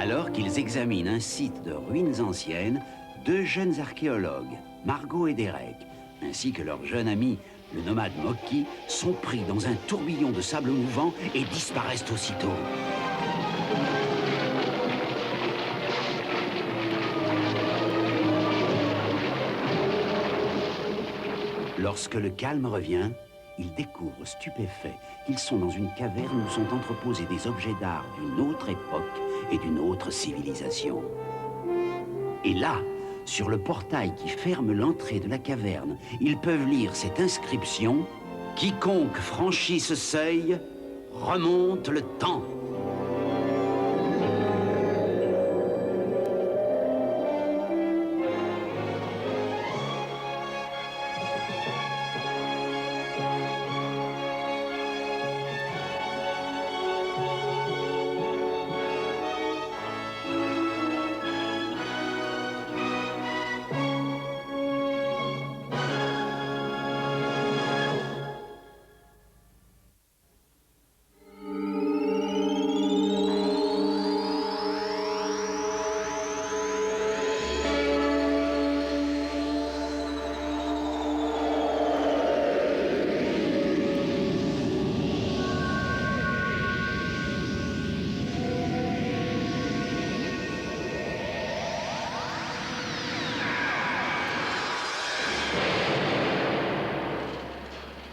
Alors qu'ils examinent un site de ruines anciennes, deux jeunes archéologues, Margot et Derek, ainsi que leur jeune ami, le nomade Moki, sont pris dans un tourbillon de sable mouvant et disparaissent aussitôt. Lorsque le calme revient, ils découvrent stupéfaits qu'ils sont dans une caverne où sont entreposés des objets d'art d'une autre époque et d'une autre civilisation. Et là, sur le portail qui ferme l'entrée de la caverne, ils peuvent lire cette inscription « Quiconque franchit ce seuil remonte le temps ».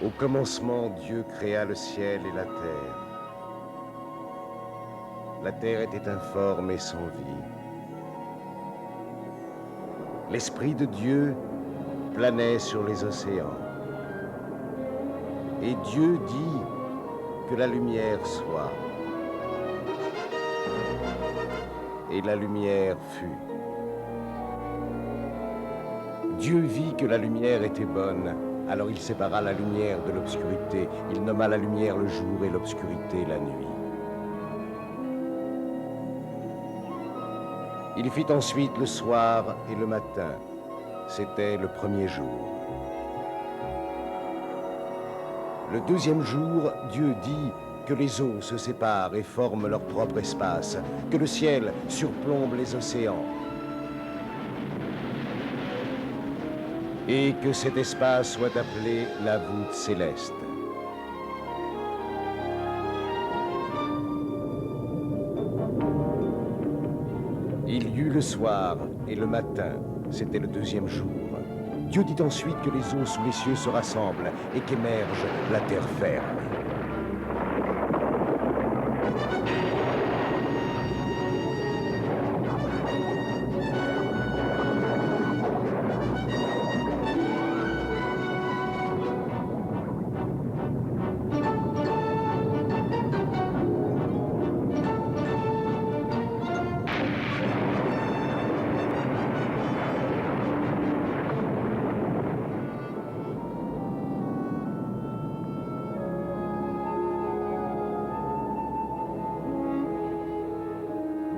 Au commencement, Dieu créa le ciel et la terre. La terre était informe et sans vie. L'Esprit de Dieu planait sur les océans. Et Dieu dit que la lumière soit. Et la lumière fut. Dieu vit que la lumière était bonne. Alors il sépara la lumière de l'obscurité. Il nomma la lumière le jour et l'obscurité la nuit. Il fit ensuite le soir et le matin. C'était le premier jour. Le deuxième jour, Dieu dit que les eaux se séparent et forment leur propre espace, que le ciel surplombe les océans. Et que cet espace soit appelé la voûte céleste. Il y eut le soir et le matin, c'était le deuxième jour. Dieu dit ensuite que les eaux sous les cieux se rassemblent et qu'émerge la terre ferme.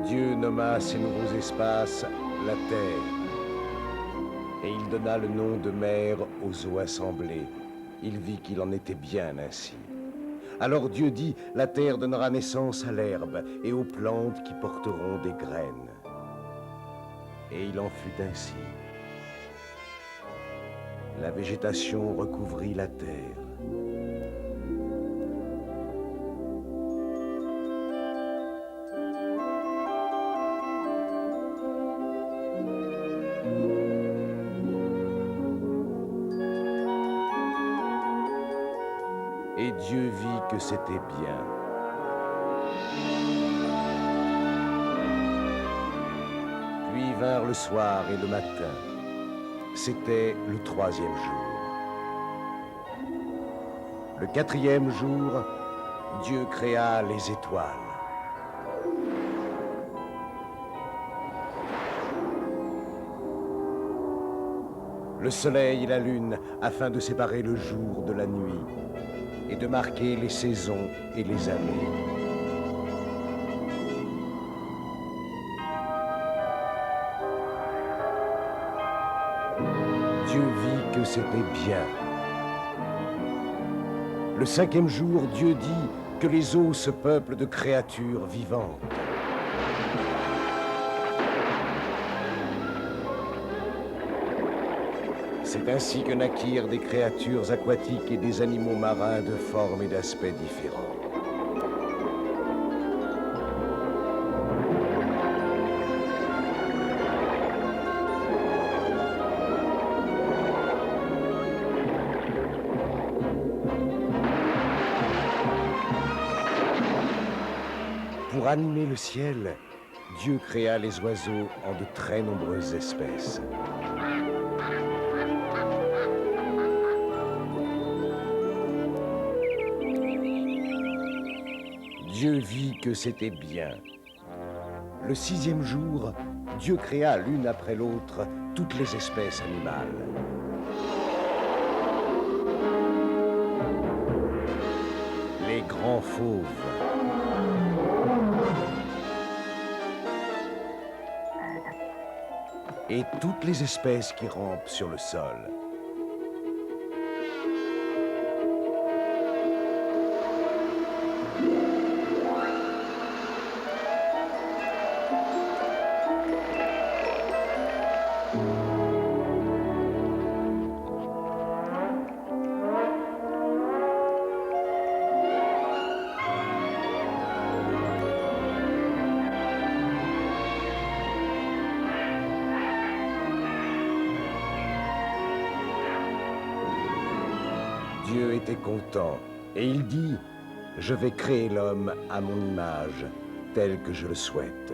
Dieu nomma ces nouveaux espaces la terre, et il donna le nom de mer aux eaux assemblées. Il vit qu'il en était bien ainsi. Alors Dieu dit, la terre donnera naissance à l'herbe et aux plantes qui porteront des graines. Et il en fut ainsi. La végétation recouvrit la terre. Et Dieu vit que c'était bien. Puis vinrent le soir et le matin. C'était le troisième jour. Le quatrième jour, Dieu créa les étoiles. Le soleil et la lune, afin de séparer le jour de la nuit et de marquer les saisons et les années. Dieu vit que c'était bien. Le cinquième jour, Dieu dit que les eaux se peuplent de créatures vivantes. C'est ainsi que naquirent des créatures aquatiques et des animaux marins de formes et d'aspects différents. Pour animer le ciel, Dieu créa les oiseaux en de très nombreuses espèces. Dieu vit que c'était bien. Le 6e jour, Dieu créa l'une après l'autre toutes les espèces animales. Les grands fauves, et toutes les espèces qui rampent sur le sol. Dieu était content, et il dit, « Je vais créer l'homme à mon image, tel que je le souhaite. »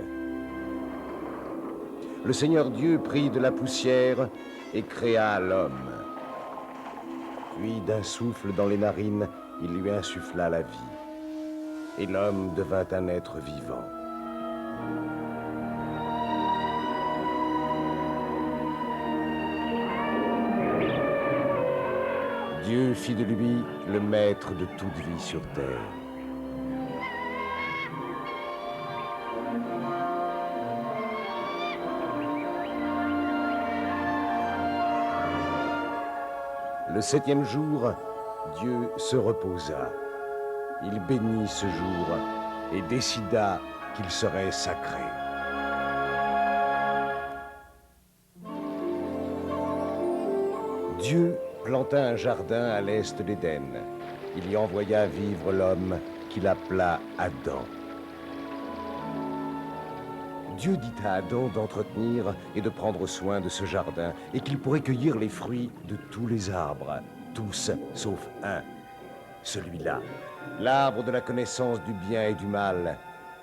Le Seigneur Dieu prit de la poussière et créa l'homme. Puis, d'un souffle dans les narines, il lui insuffla la vie. Et l'homme devint un être vivant. Dieu fit de lui le maître de toute vie sur terre. Le 7e jour, Dieu se reposa. Il bénit ce jour et décida qu'il serait sacré. Dieu planta un jardin à l'est d'Éden. Il y envoya vivre l'homme qu'il appela Adam. Dieu dit à Adam d'entretenir et de prendre soin de ce jardin et qu'il pourrait cueillir les fruits de tous les arbres, tous sauf un, celui-là, l'arbre de la connaissance du bien et du mal.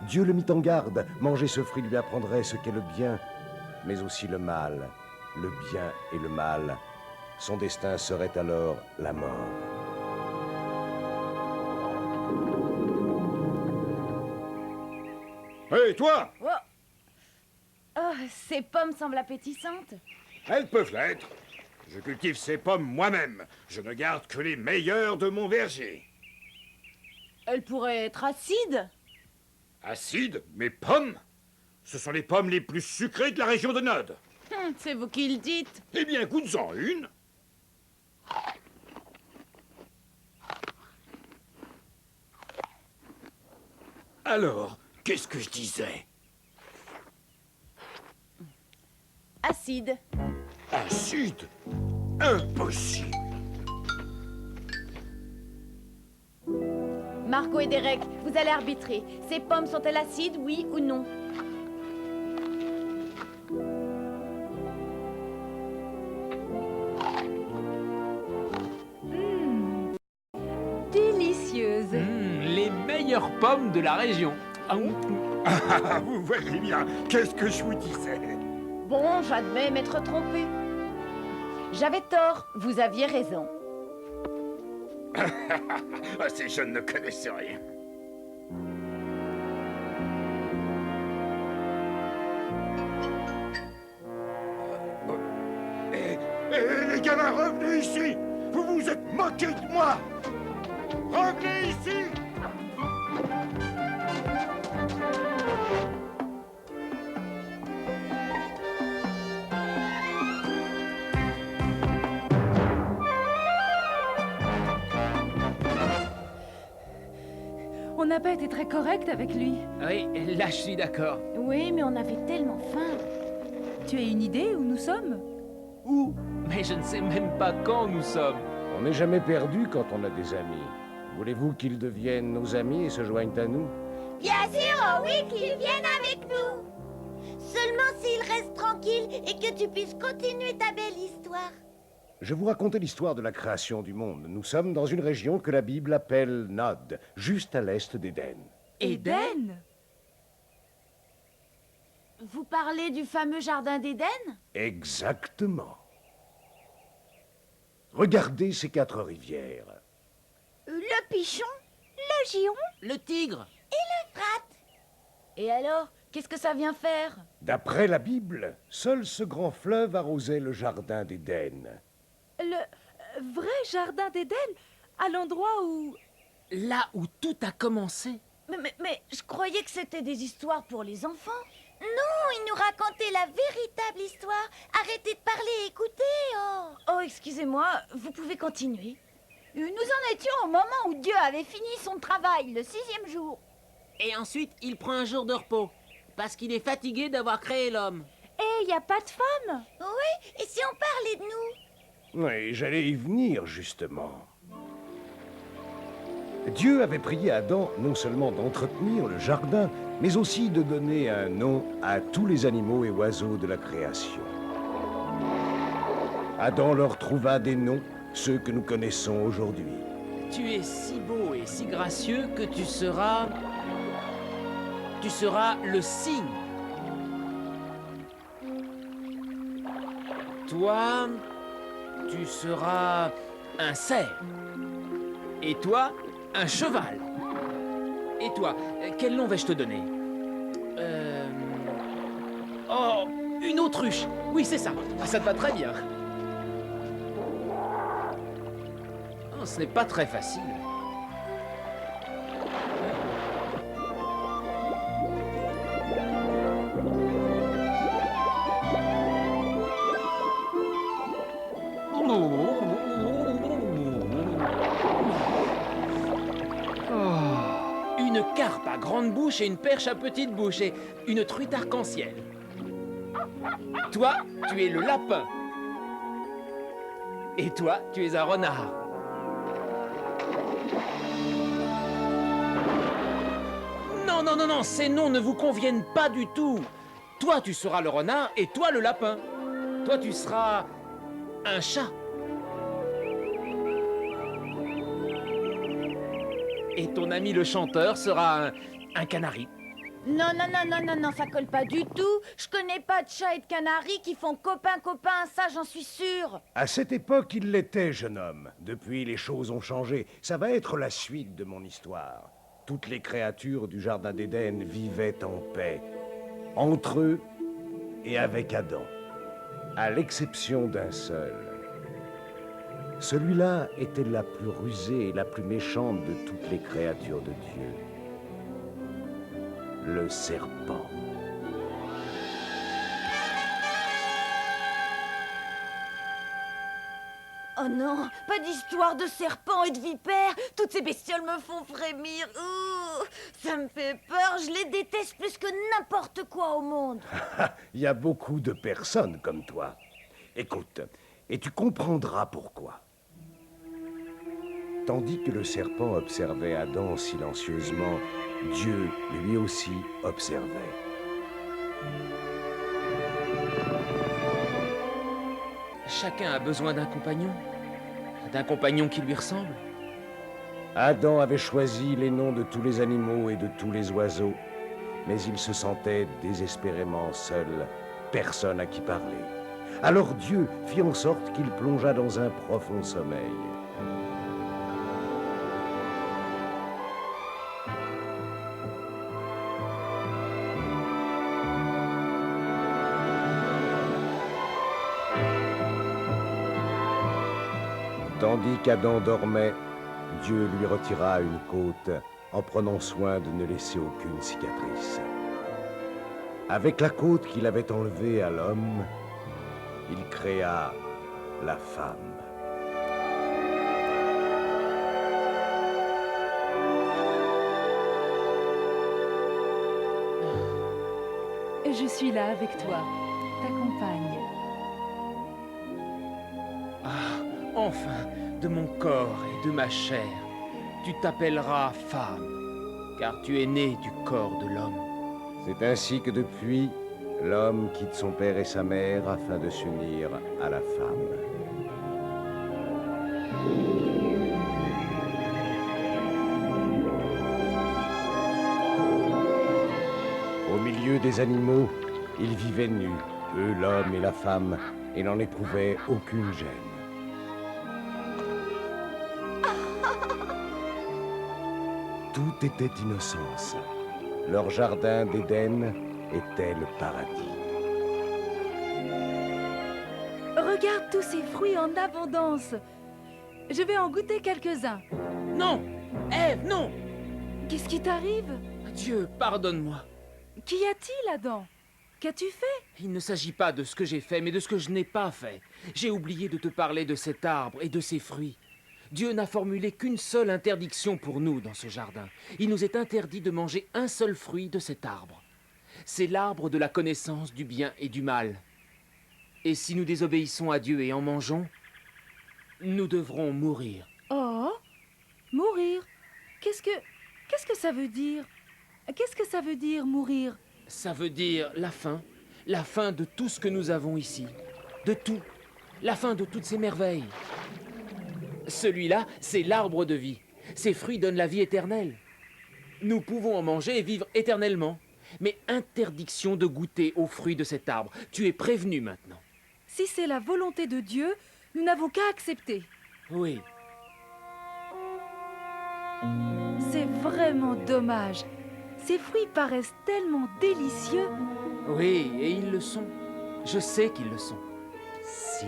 Dieu le mit en garde, manger ce fruit lui apprendrait ce qu'est le bien, mais aussi le mal, le bien et le mal. Son destin serait alors la mort. Hé, toi! Oh. Oh, ces pommes semblent appétissantes. Elles peuvent l'être. Je cultive ces pommes moi-même. Je ne garde que les meilleures de mon verger. Elles pourraient être acides. Acides? Mes pommes? Ce sont les pommes les plus sucrées de la région de Nod. C'est vous qui le dites. Eh bien, goûte-en une. Alors, qu'est-ce que je disais? Acide. Acide? Impossible. Marco et Derek, vous allez arbitrer. Ces pommes sont-elles acides, oui ou non? Délicieuses. Les meilleures pommes de la région. Ah, vous voyez bien, qu'est-ce que je vous disais? Bon, j'admets m'être trompé. J'avais tort, vous aviez raison. Ces jeunes ne connaissent rien. Les gamins, revenez ici! Vous vous êtes moqués de moi! Revenez ici! On n'a pas été très correct avec lui. Oui, là je suis d'accord. Oui, mais on avait tellement faim. Tu as une idée où nous sommes? Où? Mais je ne sais même pas quand nous sommes. On n'est jamais perdu quand on a des amis. Voulez-vous qu'ils deviennent nos amis et se joignent à nous? Bien sûr, oui, qu'ils viennent avec nous. Seulement s'ils restent tranquilles et que tu puisses continuer ta belle histoire. Je vous racontais l'histoire de la création du monde. Nous sommes dans une région que la Bible appelle Nod, juste à l'est d'Éden. Éden? Vous parlez du fameux jardin d'Éden? Exactement. Regardez ces 4 rivières. Le pichon, le giron, Le tigre. Frate. Et alors, qu'est-ce que ça vient faire? D'après la Bible, seul ce grand fleuve arrosait le jardin d'Éden. Le vrai jardin d'Éden? À l'endroit où... Là où tout a commencé. Mais je croyais que c'était des histoires pour les enfants. Non, il nous racontait la véritable histoire. Arrêtez de parler et écoutez, oh. Oh, excusez-moi, vous pouvez continuer. Nous en étions au moment où Dieu avait fini son travail, le 6e jour. Et ensuite, il prend un jour de repos. Parce qu'il est fatigué d'avoir créé l'homme. Eh, y a pas de femme? Oui, et si on parlait de nous? Oui, j'allais y venir, justement. Dieu avait prié Adam non seulement d'entretenir le jardin, mais aussi de donner un nom à tous les animaux et oiseaux de la création. Adam leur trouva des noms, ceux que nous connaissons aujourd'hui. Tu es si beau et si gracieux que tu seras... Tu seras le cygne. Toi, tu seras un cerf. Et toi, un cheval. Et toi, quel nom vais-je te donner? Oh, une autruche. Oui, c'est ça. Ah, ça te va très bien. Oh, ce n'est pas très facile. Une carpe à grande bouche et une perche à petite bouche et une truite arc-en-ciel. Toi, tu es le lapin. Et toi, tu es un renard. Non, non, non, non, ces noms ne vous conviennent pas du tout. Toi, tu seras le renard et toi, le lapin. Toi, tu seras un chat. Et ton ami le chanteur sera un canari. Non, ça colle pas du tout. Je connais pas de chats et de canaris qui font copain, ça j'en suis sûre. À cette époque, il l'était, jeune homme. Depuis, les choses ont changé. Ça va être la suite de mon histoire. Toutes les créatures du Jardin d'Éden vivaient en paix, entre eux et avec Adam, à l'exception d'un seul. Celui-là était la plus rusée et la plus méchante de toutes les créatures de Dieu. Le serpent. Oh non, pas d'histoire de serpents et de vipères. Toutes ces bestioles me font frémir. Ouh, ça me fait peur, je les déteste plus que n'importe quoi au monde. Il y a beaucoup de personnes comme toi. Écoute, et tu comprendras pourquoi. Tandis que le serpent observait Adam silencieusement, Dieu, lui aussi, observait. Chacun a besoin d'un compagnon qui lui ressemble. Adam avait choisi les noms de tous les animaux et de tous les oiseaux, mais il se sentait désespérément seul, personne à qui parler. Alors Dieu fit en sorte qu'il plongea dans un profond sommeil. Tandis qu'Adam dormait, Dieu lui retira une côte en prenant soin de ne laisser aucune cicatrice. Avec la côte qu'il avait enlevée à l'homme, il créa la femme. Je suis là avec toi, ta compagne. Enfin, de mon corps et de ma chair, tu t'appelleras femme, car tu es né du corps de l'homme. C'est ainsi que depuis, l'homme quitte son père et sa mère afin de s'unir à la femme. Au milieu des animaux, ils vivaient nus, eux l'homme et la femme, et n'en éprouvaient aucune gêne. Tout était innocence. Leur jardin d'Éden était le paradis. Regarde tous ces fruits en abondance. Je vais en goûter quelques-uns. Non! Ève, non! Qu'est-ce qui t'arrive? Dieu, pardonne-moi. Qu'y a-t-il, Adam? Qu'as-tu fait? Il ne s'agit pas de ce que j'ai fait, mais de ce que je n'ai pas fait. J'ai oublié de te parler de cet arbre et de ses fruits. Dieu n'a formulé qu'une seule interdiction pour nous dans ce jardin. Il nous est interdit de manger un seul fruit de cet arbre. C'est l'arbre de la connaissance du bien et du mal. Et si nous désobéissons à Dieu et en mangeons, nous devrons mourir. Oh, mourir. Qu'est-ce que ça veut dire? Qu'est-ce que ça veut dire, mourir? Ça veut dire la fin de tout ce que nous avons ici, de tout, la fin de toutes ces merveilles. Celui-là, c'est l'arbre de vie. Ses fruits donnent la vie éternelle. Nous pouvons en manger et vivre éternellement, mais interdiction de goûter aux fruits de cet arbre. Tu es prévenu maintenant. Si c'est la volonté de Dieu, nous n'avons qu'à accepter. Oui. C'est vraiment dommage. Ces fruits paraissent tellement délicieux. Oui, et ils le sont. Je sais qu'ils le sont. Si,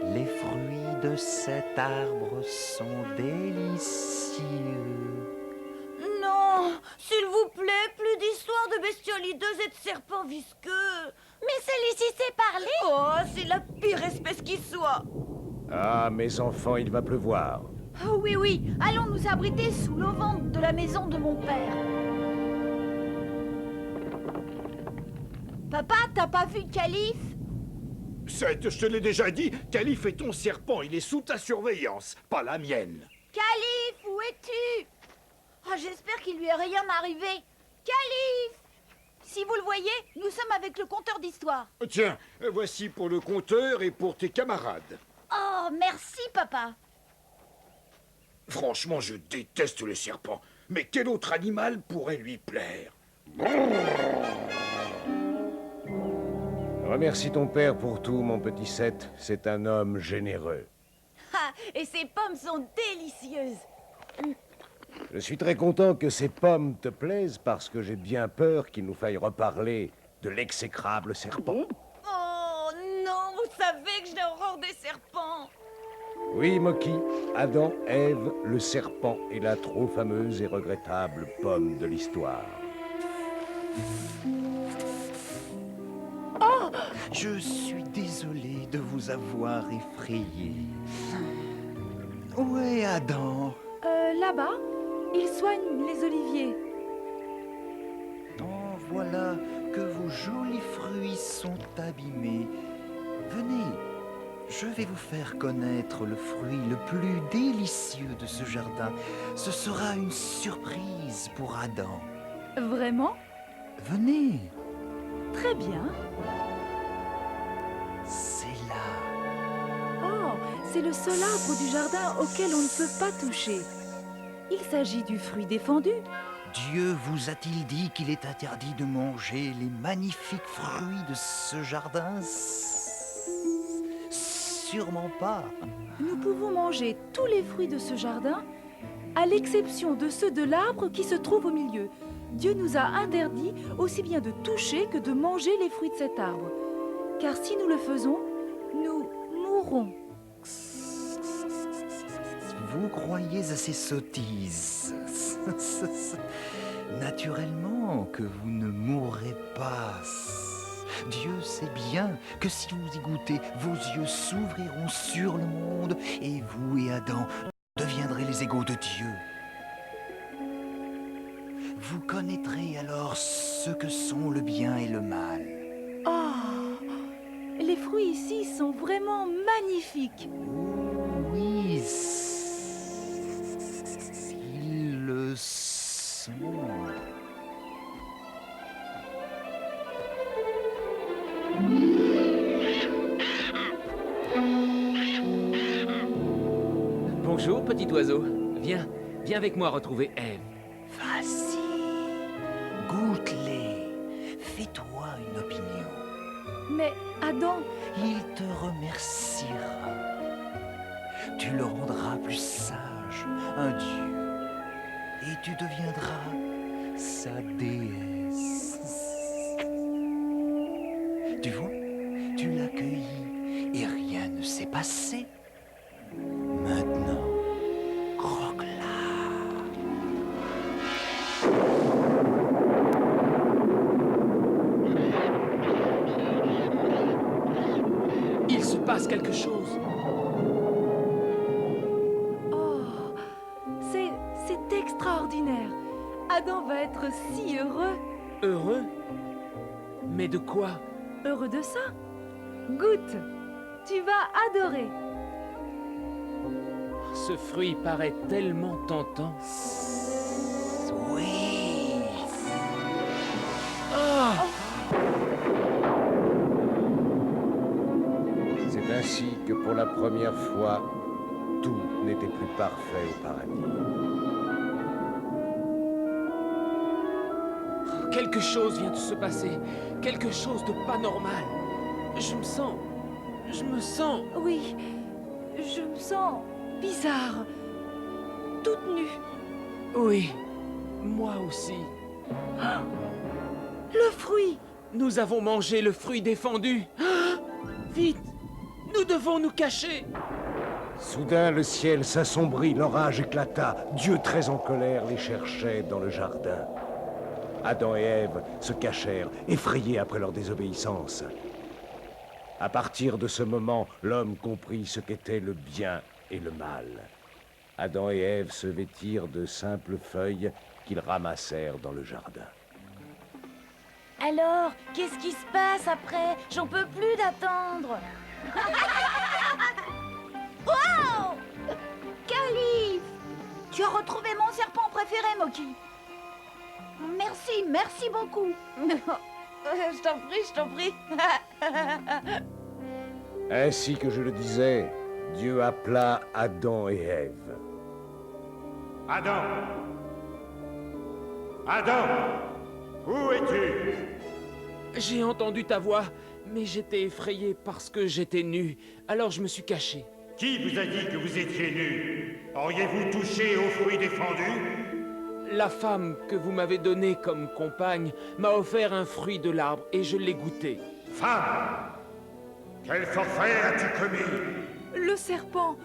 les fruits de cet arbre sont délicieux. Non, s'il vous plaît, plus d'histoires de bestioles hideuses et de serpents visqueux. Mais celui-ci sait parler. Oh, c'est la pire espèce qui soit. Ah, mes enfants, il va pleuvoir. Oh oui, oui, allons nous abriter sous l'auvent de la maison de mon père. Papa, t'as pas vu Calife? Seth, je te l'ai déjà dit, Calife est ton serpent, il est sous ta surveillance, pas la mienne. Calife, où es-tu? Oh, j'espère qu'il lui est rien arrivé. Calife! Si vous le voyez, nous sommes avec le conteur d'histoire. Tiens, voici pour le compteur et pour tes camarades. Oh, merci, papa. Franchement, je déteste les serpents, mais quel autre animal pourrait lui plaire? Remercie ton père pour tout, mon petit Seth. C'est un homme généreux. Ah, et ces pommes sont délicieuses. Je suis très content que ces pommes te plaisent parce que j'ai bien peur qu'il nous faille reparler de l'exécrable serpent. Oh non, vous savez que j'ai horreur des serpents. Oui, Moki, Adam, Ève, le serpent et la trop fameuse et regrettable pomme de l'histoire. Je suis désolé de vous avoir effrayé. Où est Adam? Là-bas, il soigne les oliviers. Oh, voilà que vos jolis fruits sont abîmés. Venez, je vais vous faire connaître le fruit le plus délicieux de ce jardin. Ce sera une surprise pour Adam. Vraiment? Venez, Très bien. c'est là. Oh, c'est le seul arbre du jardin auquel on ne peut pas toucher. Il s'agit du fruit défendu. Dieu vous a-t-il dit qu'il est interdit de manger les magnifiques fruits de ce jardin? Sûrement pas. Nous pouvons manger tous les fruits de ce jardin, à l'exception de ceux de l'arbre qui se trouve au milieu. Dieu nous a interdit aussi bien de toucher que de manger les fruits de cet arbre. Car si nous le faisons, nous mourrons. Vous croyez à ces sottises. Naturellement que vous ne mourrez pas. Dieu sait bien que si vous y goûtez, vos yeux s'ouvriront sur le monde et vous et Adam deviendrez les égaux de Dieu. Vous connaîtrez alors ce que sont le bien et le mal. Oh, les fruits ici sont vraiment magnifiques. Oui, ils le sont. Bonjour, petit oiseau. Viens, viens avec moi retrouver Ève. Vas-y, goûte-les. Fais-toi une opinion. Mais Adam, Il te remerciera. Tu le rendras plus sage, un dieu. Et tu deviendras sa déesse. Tu vois, tu l'as cueilli et rien ne s'est passé. Maintenant, croque-la. Il se passe quelque chose. oh, c'est extraordinaire. Adam va être si heureux. Heureux? Mais de quoi? Heureux de ça. Goûte, tu vas adorer. Ce fruit paraît tellement tentant. Oui. Ah! C'est ainsi que pour la première fois, tout n'était plus parfait au paradis. Quelque chose vient de se passer. Quelque chose de pas normal. Je me sens... Oui, je me sens bizarre. Toute nue. Oui, moi aussi. Le fruit. Nous avons mangé le fruit défendu. Ah! Vite, nous devons nous cacher. Soudain, le ciel s'assombrit, l'orage éclata. Dieu, très en colère, les cherchait dans le jardin. Adam et Ève se cachèrent, effrayés après leur désobéissance. À partir de ce moment, l'homme comprit ce qu'était le bien et le mal. Adam et Ève se vêtirent de simples feuilles qu'ils ramassèrent dans le jardin. Alors, qu'est-ce qui se passe après? J'en peux plus d'attendre. Wow! Calife! Tu as retrouvé mon serpent préféré, Moki. Merci beaucoup. Je t'en prie. Ainsi que je le disais, Dieu appela Adam et Ève. Adam! Adam! Où es-tu? J'ai entendu ta voix, mais j'étais effrayé parce que j'étais nu. Alors je me suis caché. Qui vous a dit que vous étiez nu? Auriez-vous touché aux fruits défendus? La femme que vous m'avez donnée comme compagne m'a offert un fruit de l'arbre et je l'ai goûté. Femme! Quel forfait as-tu commis? Le serpent.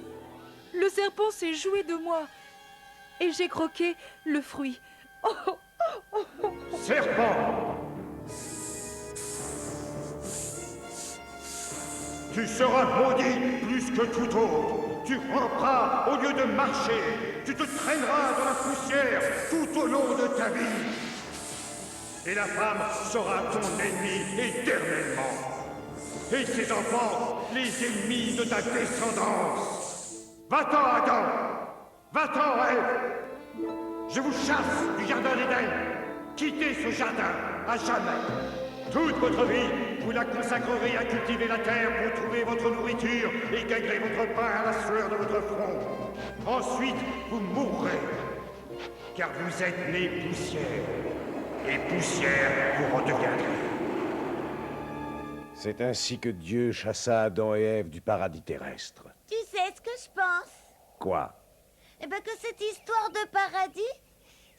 Le serpent s'est joué de moi. Et j'ai croqué le fruit. Oh, Serpent! Tu seras maudit plus que tout autre. Tu ramperas au lieu de marcher. Tu te traîneras dans la poussière tout au long de ta vie. Et la femme sera ton ennemi éternellement. Et ses enfants, les ennemis de ta descendance. Va-t'en, Adam! Va-t'en, Ève! Je vous chasse du jardin d'Éden. Quittez ce jardin à jamais. Toute votre vie, vous la consacrerez à cultiver la terre pour trouver votre nourriture et gagnerez votre pain à la sueur de votre front. Ensuite, vous mourrez, car vous êtes nés poussière, et poussière vous redeviendrez. C'est ainsi que Dieu chassa Adam et Ève du paradis terrestre. Tu sais ce que je pense? Quoi? Eh bien que cette histoire de paradis,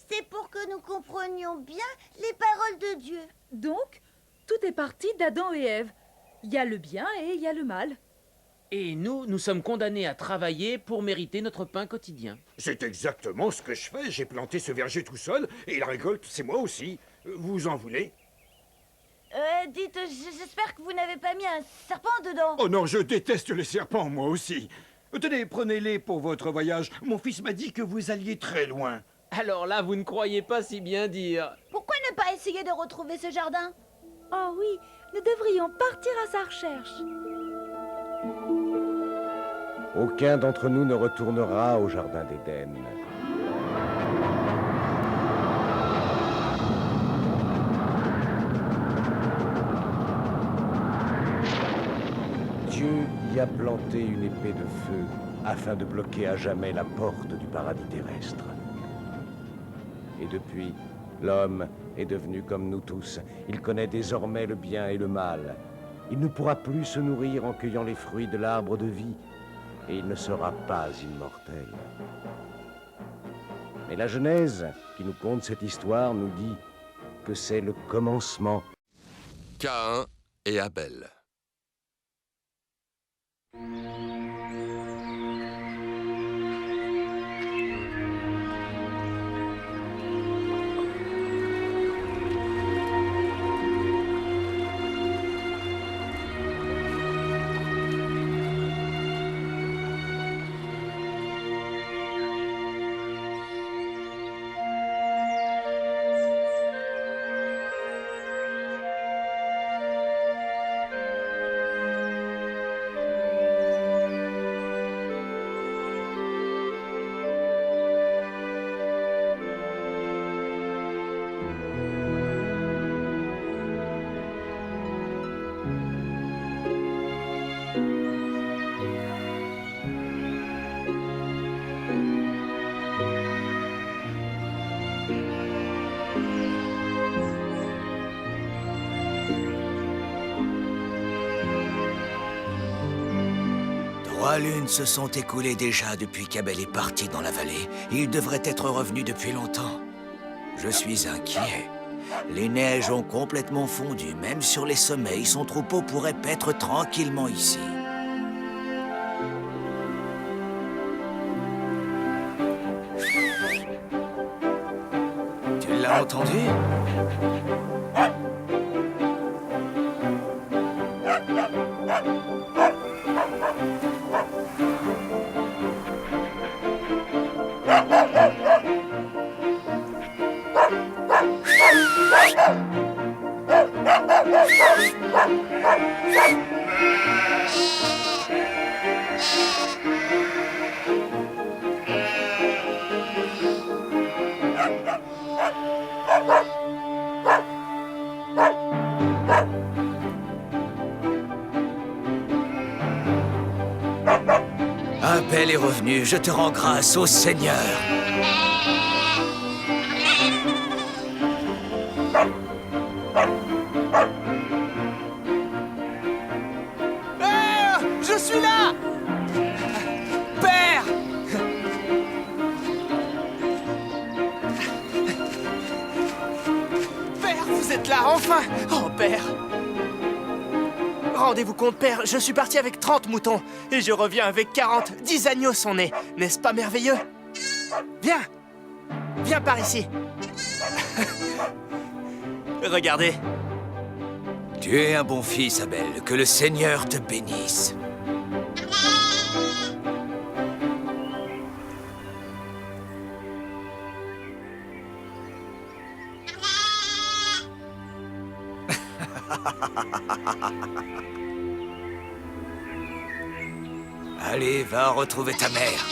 c'est pour que nous comprenions bien les paroles de Dieu. donc, tout est parti d'Adam et Ève. Il y a le bien et il y a le mal. Et nous sommes condamnés à travailler pour mériter notre pain quotidien. C'est exactement ce que je fais. J'ai planté ce verger tout seul, et la récolte, c'est moi aussi. Vous en voulez? Dites, j'espère que vous n'avez pas mis un serpent dedans. Oh non, je déteste les serpents, moi aussi. Tenez, prenez-les pour votre voyage. Mon fils m'a dit que vous alliez très loin. Alors là, vous ne croyez pas si bien dire. Pourquoi ne pas essayer de retrouver ce jardin? Oh oui, nous devrions partir à sa recherche. Aucun d'entre nous ne retournera au Jardin d'Éden. Dieu y a planté une épée de feu afin de bloquer à jamais la porte du paradis terrestre. Et depuis, l'homme est devenu comme nous tous. Il connaît désormais le bien et le mal. Il ne pourra plus se nourrir en cueillant les fruits de l'arbre de vie. Et il ne sera pas immortel. Mais la Genèse, qui nous conte cette histoire, nous dit que c'est le commencement. Caïn et Abel. Trois lunes se sont écoulées déjà depuis qu'Abel est parti dans la vallée. Il devrait être revenu depuis longtemps. Je suis inquiet. Les neiges ont complètement fondu. Même sur les sommets, son troupeau pourrait paître tranquillement ici. Tu l'as entendu ? Abel est revenu, je te rends grâce, ô Seigneur. Ah, je suis là! Père! Père, vous êtes là, enfin! Oh, Père! Rendez-vous compte, Père, je suis parti avec 30 moutons et je reviens avec 40. 10 agneaux sont nés. N'est-ce pas merveilleux? Viens! Viens par ici. Regardez. Tu es un bon fils, Abel. Que le Seigneur te bénisse. Allez, va retrouver ta mère.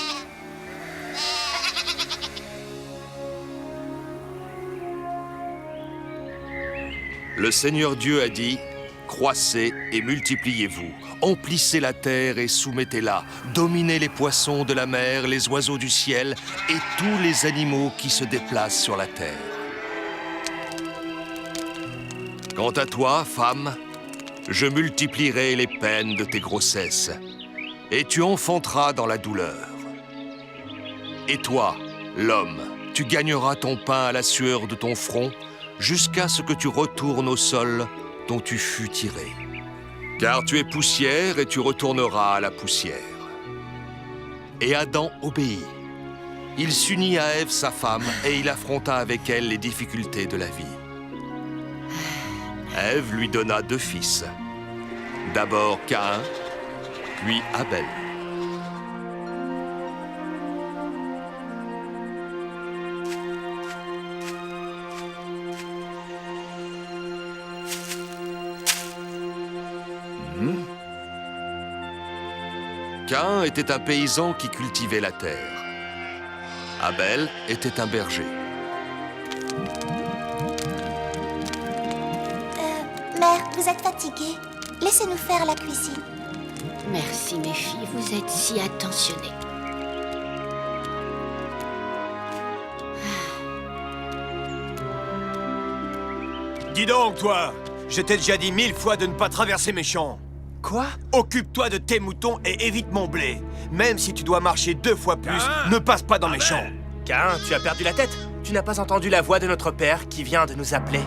Le Seigneur Dieu a dit, « Croissez et multipliez-vous, emplissez la terre et soumettez-la, dominez les poissons de la mer, les oiseaux du ciel et tous les animaux qui se déplacent sur la terre. Quant à toi, femme, je multiplierai les peines de tes grossesses, et tu enfanteras dans la douleur. Et toi, l'homme, tu gagneras ton pain à la sueur de ton front, jusqu'à ce que tu retournes au sol dont tu fus tiré. Car tu es poussière et tu retourneras à la poussière. » Et Adam obéit. Il s'unit à Ève, sa femme, et il affronta avec elle les difficultés de la vie. Ève lui donna 2 fils. D'abord Caïn, puis Abel. Caïn était un paysan qui cultivait la terre. Abel était un berger. Mère, vous êtes fatiguée. Laissez-nous faire la cuisine. Merci, mes filles, vous êtes si attentionnées. Dis donc, toi! Je t'ai déjà dit 1000 fois de ne pas traverser mes champs. Quoi? Occupe-toi de tes moutons et évite mon blé. Même si tu dois marcher 2 fois plus, ne passe pas dans mes champs. Caïn, tu as perdu la tête? Tu n'as pas entendu la voix de notre père qui vient de nous appeler?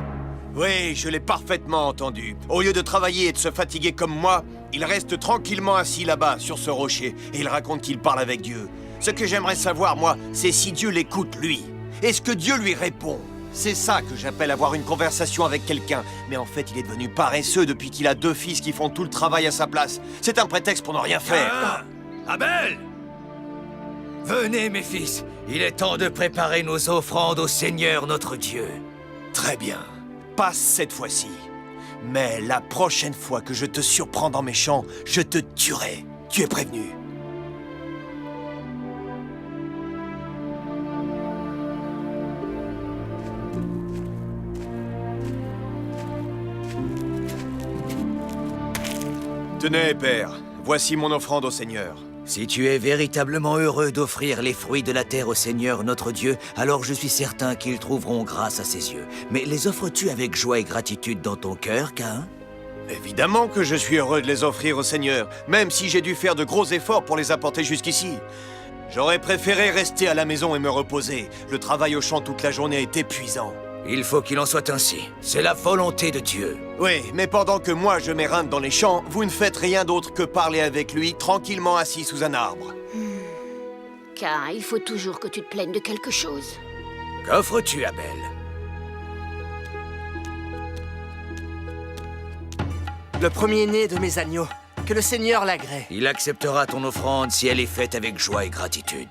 Oui, je l'ai parfaitement entendu. Au lieu de travailler et de se fatiguer comme moi, il reste tranquillement assis là-bas, sur ce rocher, et il raconte qu'il parle avec Dieu. Ce que j'aimerais savoir, moi, c'est si Dieu l'écoute, lui. Est-ce que Dieu lui répond? C'est ça que j'appelle avoir une conversation avec quelqu'un. Mais en fait, il est devenu paresseux depuis qu'il a 2 fils qui font tout le travail à sa place. C'est un prétexte pour ne rien faire. Abel! Venez, mes fils. Il est temps de préparer nos offrandes au Seigneur notre Dieu. Très bien. Passe cette fois-ci. Mais la prochaine fois que je te surprends dans mes champs, je te tuerai. Tu es prévenu. Tenez, père, voici mon offrande au Seigneur. Si tu es véritablement heureux d'offrir les fruits de la terre au Seigneur notre Dieu, alors je suis certain qu'ils trouveront grâce à ses yeux. Mais les offres-tu avec joie et gratitude dans ton cœur, Caïn? Évidemment que je suis heureux de les offrir au Seigneur, même si j'ai dû faire de gros efforts pour les apporter jusqu'ici. J'aurais préféré rester à la maison et me reposer. Le travail au champ toute la journée est épuisant. Il faut qu'il en soit ainsi. C'est la volonté de Dieu. Oui, mais pendant que moi je m'éreintes dans les champs, vous ne faites rien d'autre que parler avec lui, tranquillement assis sous un arbre. Caïn, il faut toujours que tu te plaignes de quelque chose. Qu'offres-tu, Abel? Le premier-né de mes agneaux. Que le Seigneur l'agrée. Il acceptera ton offrande si elle est faite avec joie et gratitude.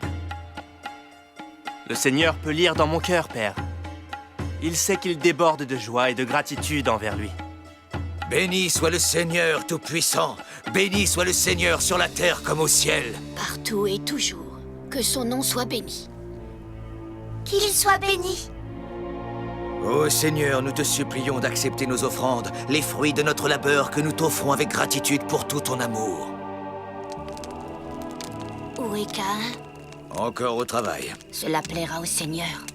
Le Seigneur peut lire dans mon cœur, Père. Il sait qu'il déborde de joie et de gratitude envers lui. Béni soit le Seigneur Tout-Puissant. Béni soit le Seigneur sur la terre comme au ciel. Partout et toujours. Que son nom soit béni. Qu'il soit béni. Ô Seigneur, nous te supplions d'accepter nos offrandes, les fruits de notre labeur que nous t'offrons avec gratitude pour tout ton amour. Où est Caïn? Encore au travail. Cela plaira au Seigneur.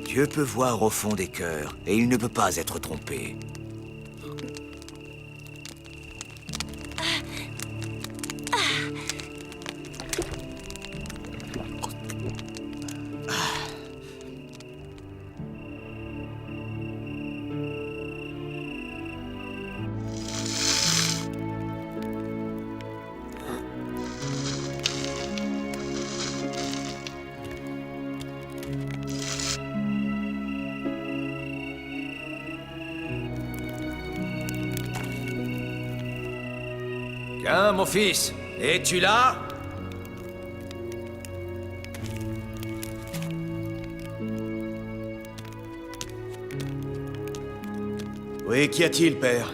Dieu peut voir au fond des cœurs, et il ne peut pas être trompé. Caïn, mon fils, es-tu là? Oui, qu'y a-t-il, père?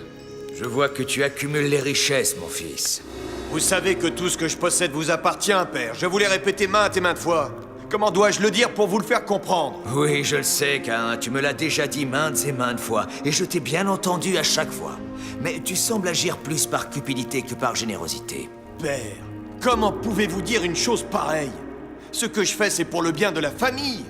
Je vois que tu accumules les richesses, mon fils. Vous savez que tout ce que je possède vous appartient, père. Je vous l'ai répété maintes et maintes fois. Comment dois-je le dire pour vous le faire comprendre? Oui, je le sais, Caïn. Tu me l'as déjà dit maintes et maintes fois, et je t'ai bien entendu à chaque fois. Mais tu sembles agir plus par cupidité que par générosité. Père, comment pouvez-vous dire une chose pareille? Ce que je fais, c'est pour le bien de la famille.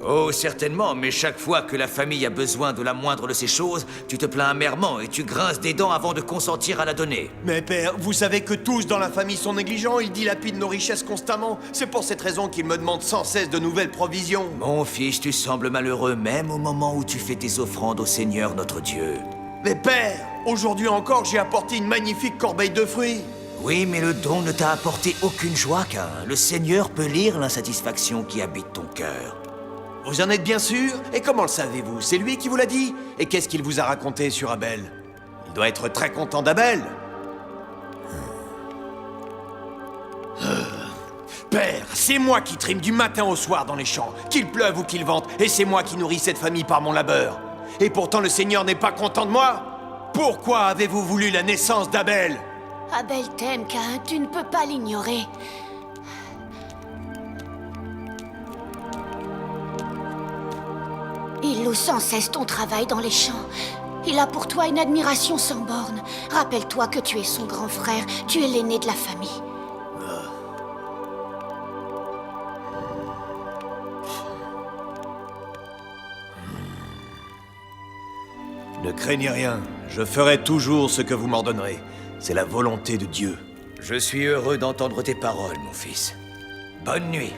Oh, certainement, mais chaque fois que la famille a besoin de la moindre de ces choses, tu te plains amèrement et tu grinces des dents avant de consentir à la donner. Mais père, vous savez que tous dans la famille sont négligents, ils dilapident nos richesses constamment. C'est pour cette raison qu'ils me demandent sans cesse de nouvelles provisions. Mon fils, tu sembles malheureux même au moment où tu fais tes offrandes au Seigneur notre Dieu. Mais père, aujourd'hui encore, j'ai apporté une magnifique corbeille de fruits. Oui, mais le don ne t'a apporté aucune joie, Caïn. Le Seigneur peut lire l'insatisfaction qui habite ton cœur. Vous en êtes bien sûr? Et comment le savez-vous? C'est lui qui vous l'a dit? Et qu'est-ce qu'il vous a raconté sur Abel? Il doit être très content d'Abel. Père, c'est moi qui trime du matin au soir dans les champs, qu'il pleuve ou qu'il vente, et c'est moi qui nourris cette famille par mon labeur. Et pourtant le Seigneur n'est pas content de moi? Pourquoi avez-vous voulu la naissance d'Abel? Abel t'aime, Caïn, tu ne peux pas l'ignorer. Il loue sans cesse ton travail dans les champs. Il a pour toi une admiration sans borne. Rappelle-toi que tu es son grand frère, tu es l'aîné de la famille. Ne craignez rien, je ferai toujours ce que vous m'ordonnerez. C'est la volonté de Dieu. Je suis heureux d'entendre tes paroles, mon fils. Bonne nuit.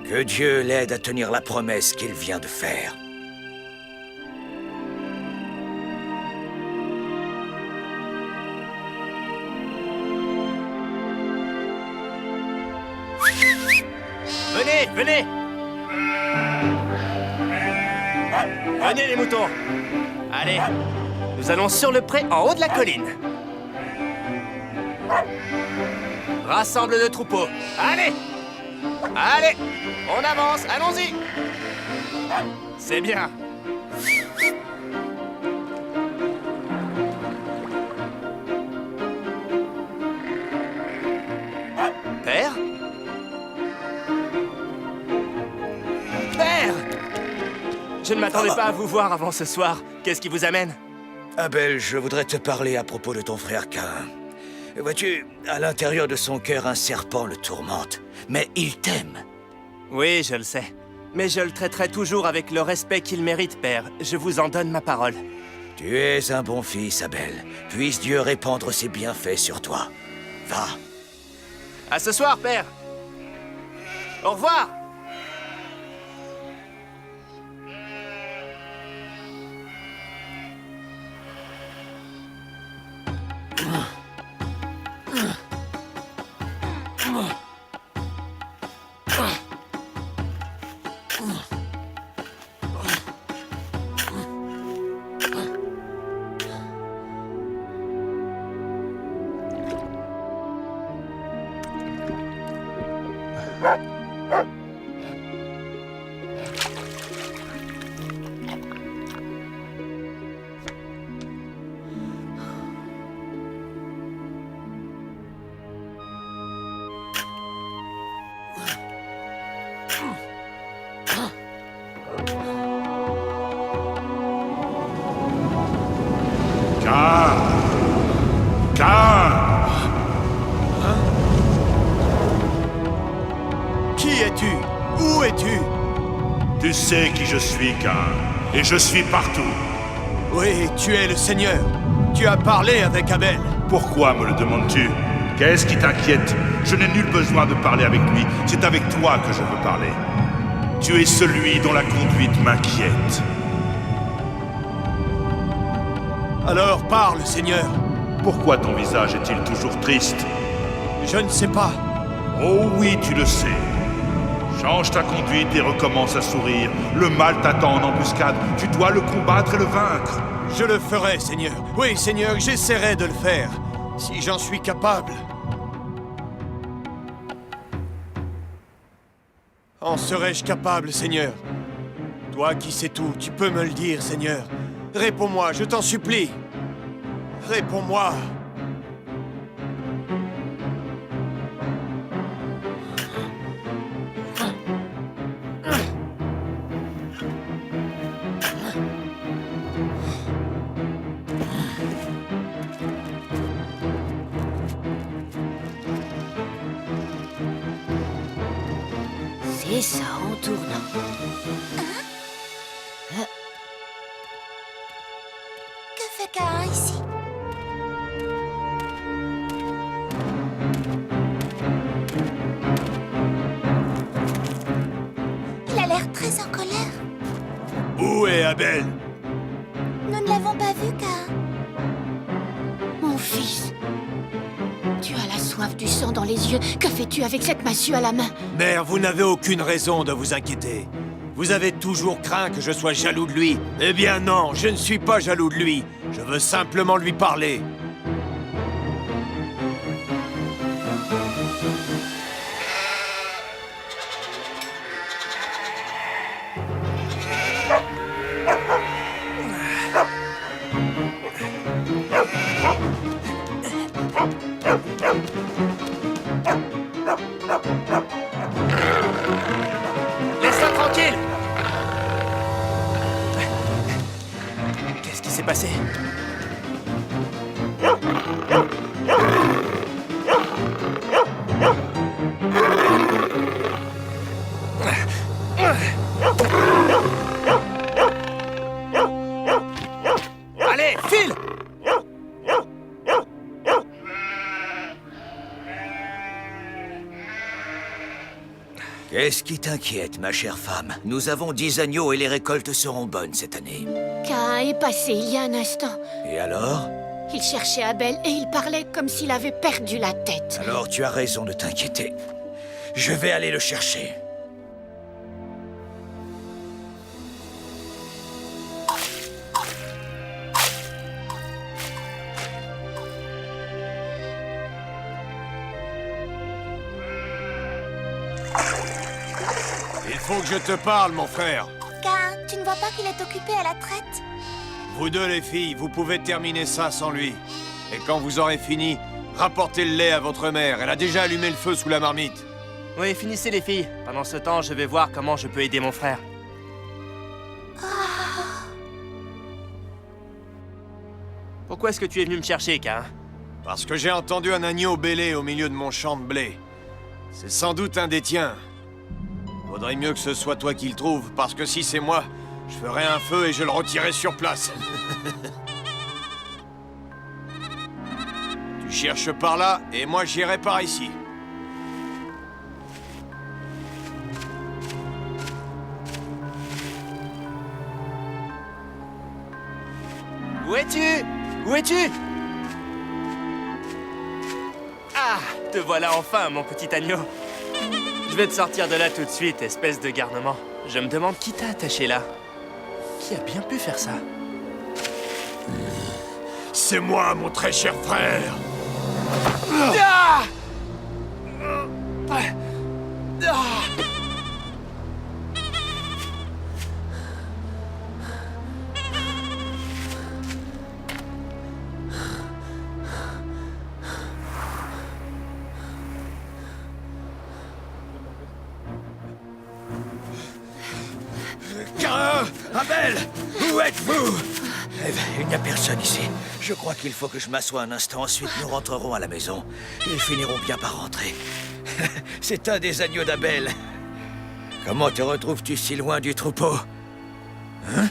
Que Dieu l'aide à tenir la promesse qu'il vient de faire. Venez, venez! Venez les moutons! Allez, nous allons sur le pré en haut de la colline. Rassemble le troupeau. Allez! Allez! On avance, allons-y! C'est bien. Père? Père! Je ne m'attendais pas à vous voir avant ce soir. Qu'est-ce qui vous amène? Abel, je voudrais te parler à propos de ton frère Caïn. Vois-tu, à l'intérieur de son cœur, un serpent le tourmente. Mais il t'aime. Oui, je le sais. Mais je le traiterai toujours avec le respect qu'il mérite, père. Je vous en donne ma parole. Tu es un bon fils, Abel. Puisse Dieu répandre ses bienfaits sur toi. Va. À ce soir, père. Au revoir. Tu sais qui je suis, Caïn, et je suis partout. Oui, tu es le Seigneur. Tu as parlé avec Abel. Pourquoi me le demandes-tu? Qu'est-ce qui t'inquiète? Je n'ai nul besoin de parler avec lui. C'est avec toi que je veux parler. Tu es celui dont la conduite m'inquiète. Alors parle, Seigneur. Pourquoi ton visage est-il toujours triste? Je ne sais pas. Oh oui, tu le sais. Change ta conduite et recommence à sourire. Le mal t'attend en embuscade. Tu dois le combattre et le vaincre. Je le ferai, Seigneur. Oui, Seigneur, j'essaierai de le faire. Si j'en suis capable. En serais-je capable, Seigneur? Toi qui sais tout, tu peux me le dire, Seigneur. Réponds-moi, je t'en supplie. Réponds-moi. C'est ça, en tournant. Que fait Caïn ici? Il a l'air très en colère. Où est Abel? Nous ne l'avons pas vu, Caïn. Mon fils, tu as la soif du sang dans les yeux. Que fais-tu avec cette massue à la main? Mère, vous n'avez aucune raison de vous inquiéter. Vous avez toujours craint que je sois jaloux de lui. Eh bien non, je ne suis pas jaloux de lui. Je veux simplement lui parler. Allez, file! Qu'est-ce qui t'inquiète, ma chère femme? Nous avons 10 agneaux et les récoltes seront bonnes cette année. Caïn est passé il y a un instant. Et alors? Il cherchait Abel et il parlait comme s'il avait perdu la tête. Alors tu as raison de t'inquiéter. Je vais aller le chercher. Il faut que je te parle, mon frère. Caïn, tu ne vois pas qu'il est occupé à la traite? Vous deux, les filles, vous pouvez terminer ça sans lui. Et quand vous aurez fini, rapportez le lait à votre mère. Elle a déjà allumé le feu sous la marmite. Oui, finissez les filles. Pendant ce temps, je vais voir comment je peux aider mon frère. Pourquoi est-ce que tu es venu me chercher, Caïn? Parce que j'ai entendu un agneau bêler au milieu de mon champ de blé. C'est sans doute un des tiens. Vaudrait mieux que ce soit toi qui le trouve, parce que si c'est moi, je ferai un feu et je le retirerai sur place. Tu cherches par là, et moi j'irai par ici. Où es-tu? Où es-tu? Ah, te voilà enfin, mon petit agneau. Je vais te sortir de là tout de suite, espèce de garnement. Je me demande qui t'a attaché là. Qui a bien pu faire ça? C'est moi, mon très cher frère. Ah! Ah! Caïn! Abel! Où êtes-vous? Il n'y a personne ici. Je crois qu'il faut que je m'assoie un instant, ensuite nous rentrerons à la maison. Ils finiront bien par rentrer. C'est un des agneaux d'Abel. Comment te retrouves-tu si loin du troupeau? Hein?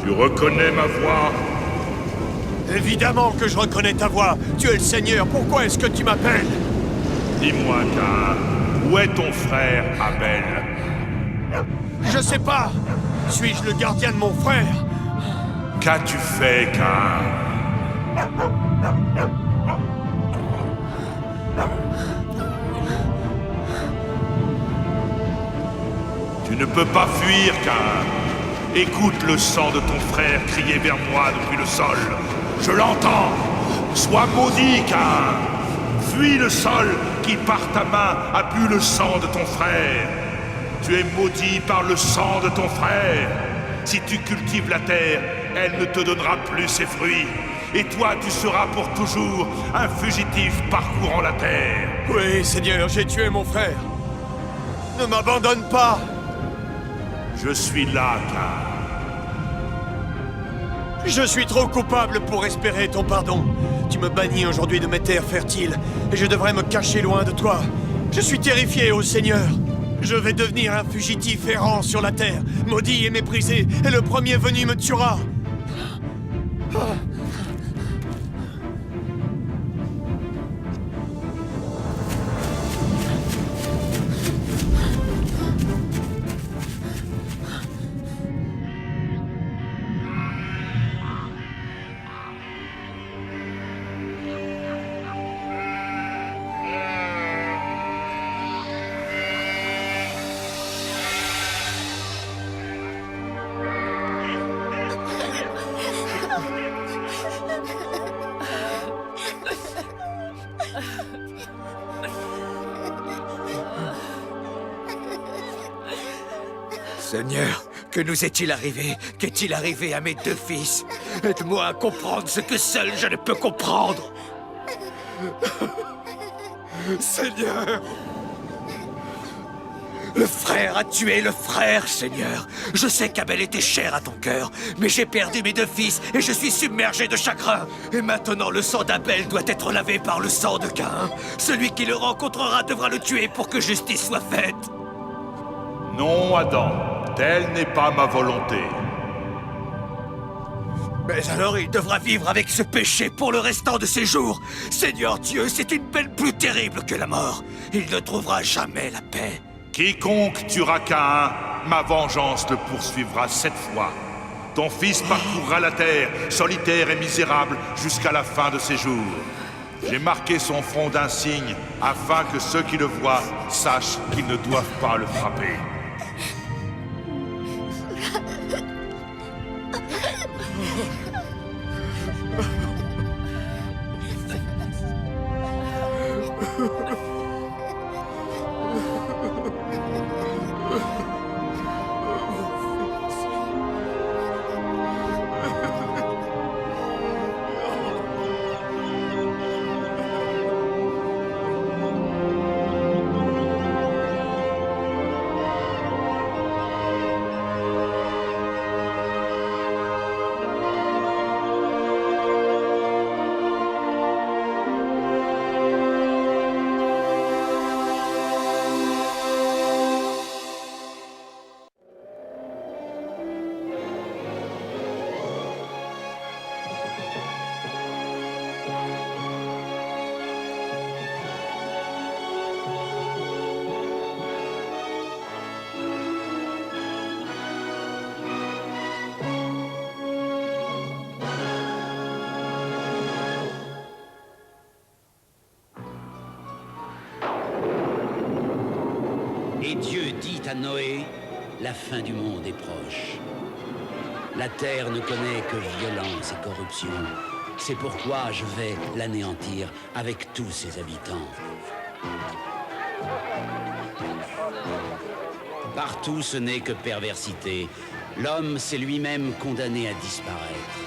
Tu reconnais ma voix? Évidemment que je reconnais ta voix. Tu es le Seigneur. Pourquoi est-ce que tu m'appelles? Dis-moi, Caïn, où est ton frère, Abel? Je sais pas. Suis-je le gardien de mon frère? Qu'as-tu fait, Caïn? Tu ne peux pas fuir, Caïn. Écoute le sang de ton frère crier vers moi depuis le sol. Je l'entends. Sois maudit, Caïn. Fuis le sol qui, par ta main, a bu le sang de ton frère. Tu es maudit par le sang de ton frère. Si tu cultives la terre, elle ne te donnera plus ses fruits. Et toi, tu seras pour toujours un fugitif parcourant la terre. Oui, Seigneur, j'ai tué mon frère. Ne m'abandonne pas. Je suis là, Caïn. Je suis trop coupable pour espérer ton pardon. Tu me bannis aujourd'hui de mes terres fertiles, et je devrais me cacher loin de toi. Je suis terrifié, ô Seigneur. Je vais devenir un fugitif errant sur la terre, maudit et méprisé, et le premier venu me tuera. Seigneur, que nous est-il arrivé? Qu'est-il arrivé à mes deux fils? Aide-moi à comprendre ce que seul je ne peux comprendre. Seigneur! Le frère a tué le frère, Seigneur. Je sais qu'Abel était cher à ton cœur, mais j'ai perdu mes deux fils et je suis submergé de chagrin. Et maintenant, le sang d'Abel doit être lavé par le sang de Caïn. Celui qui le rencontrera devra le tuer pour que justice soit faite. Non, Adam, telle n'est pas ma volonté. Mais alors il devra vivre avec ce péché pour le restant de ses jours. Seigneur Dieu, c'est une peine plus terrible que la mort. Il ne trouvera jamais la paix. Quiconque tuera Caïn, ma vengeance le poursuivra 7 fois. Ton fils parcourra la terre, solitaire et misérable, jusqu'à la fin de ses jours. J'ai marqué son front d'un signe, afin que ceux qui le voient sachent qu'ils ne doivent pas le frapper. Et Dieu dit à Noé, la fin du monde est proche. La terre ne connaît que violence et corruption. C'est pourquoi je vais l'anéantir avec tous ses habitants. Partout ce n'est que perversité. L'homme s'est lui-même condamné à disparaître.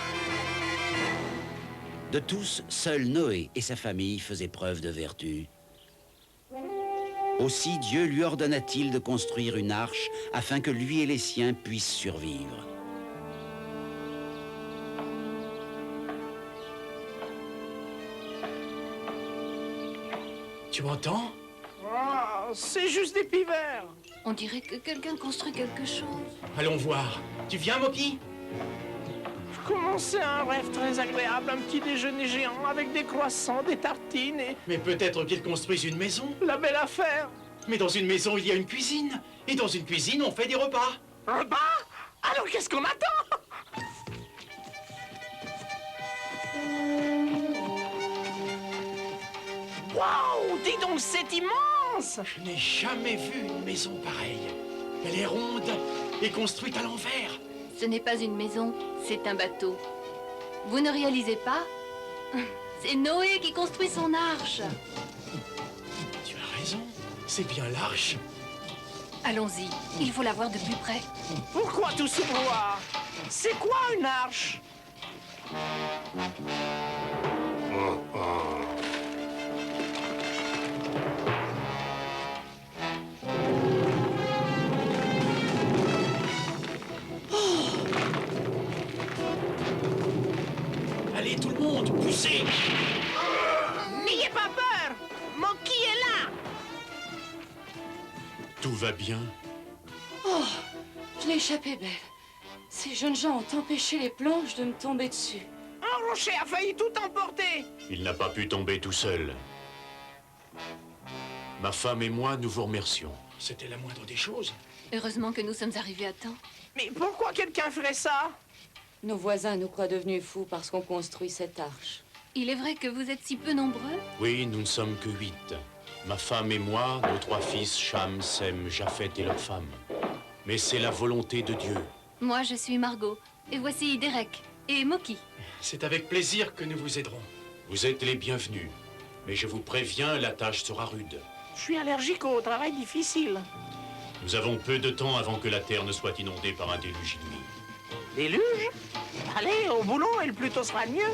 De tous, seul Noé et sa famille faisaient preuve de vertu. Aussi Dieu lui ordonna-t-il de construire une arche afin que lui et les siens puissent survivre. Tu m'entends? Oh, c'est juste des pivers. On dirait que quelqu'un construit quelque chose. Allons voir. Tu viens, Moki? Je commençais un rêve très agréable, un petit déjeuner géant avec des croissants, des tartines et... Mais peut-être qu'ils construisent une maison. La belle affaire. Mais dans une maison, il y a une cuisine. Et dans une cuisine, on fait des repas. Repas? Alors qu'est-ce qu'on attend? Waouh! Dis donc, c'est immense! Je n'ai jamais vu une maison pareille. Elle est ronde et construite à l'envers. Ce n'est pas une maison, c'est un bateau. Vous ne réalisez pas? C'est Noé qui construit son arche. Tu as raison, c'est bien l'arche. Allons-y, il faut la voir de plus près. Pourquoi tout ce brouhaha? C'est quoi une arche? Allez, tout le monde, poussez! N'ayez pas peur! Moki est là! Tout va bien. Oh, je l'ai échappé belle. Ces jeunes gens ont empêché les planches de me tomber dessus. rocher a failli tout emporter. Il n'a pas pu tomber tout seul. Ma femme et moi, nous vous remercions. C'était la moindre des choses. Heureusement que nous sommes arrivés à temps. Mais pourquoi quelqu'un ferait ça? Nos voisins nous croient devenus fous parce qu'on construit cette arche. Il est vrai que vous êtes si peu nombreux. Oui, nous ne sommes que 8. Ma femme et moi, nos 3 fils, Cham, Sem, Japhet et leurs femmes. Mais c'est la volonté de Dieu. Moi, je suis Margot. Et voici Derek et Moki. C'est avec plaisir que nous vous aiderons. Vous êtes les bienvenus. Mais je vous préviens, la tâche sera rude. Je suis allergique au travail difficile. Nous avons peu de temps avant que la terre ne soit inondée par un déluge ennemi. Déluge? Allez, au boulot et le plus tôt sera le mieux.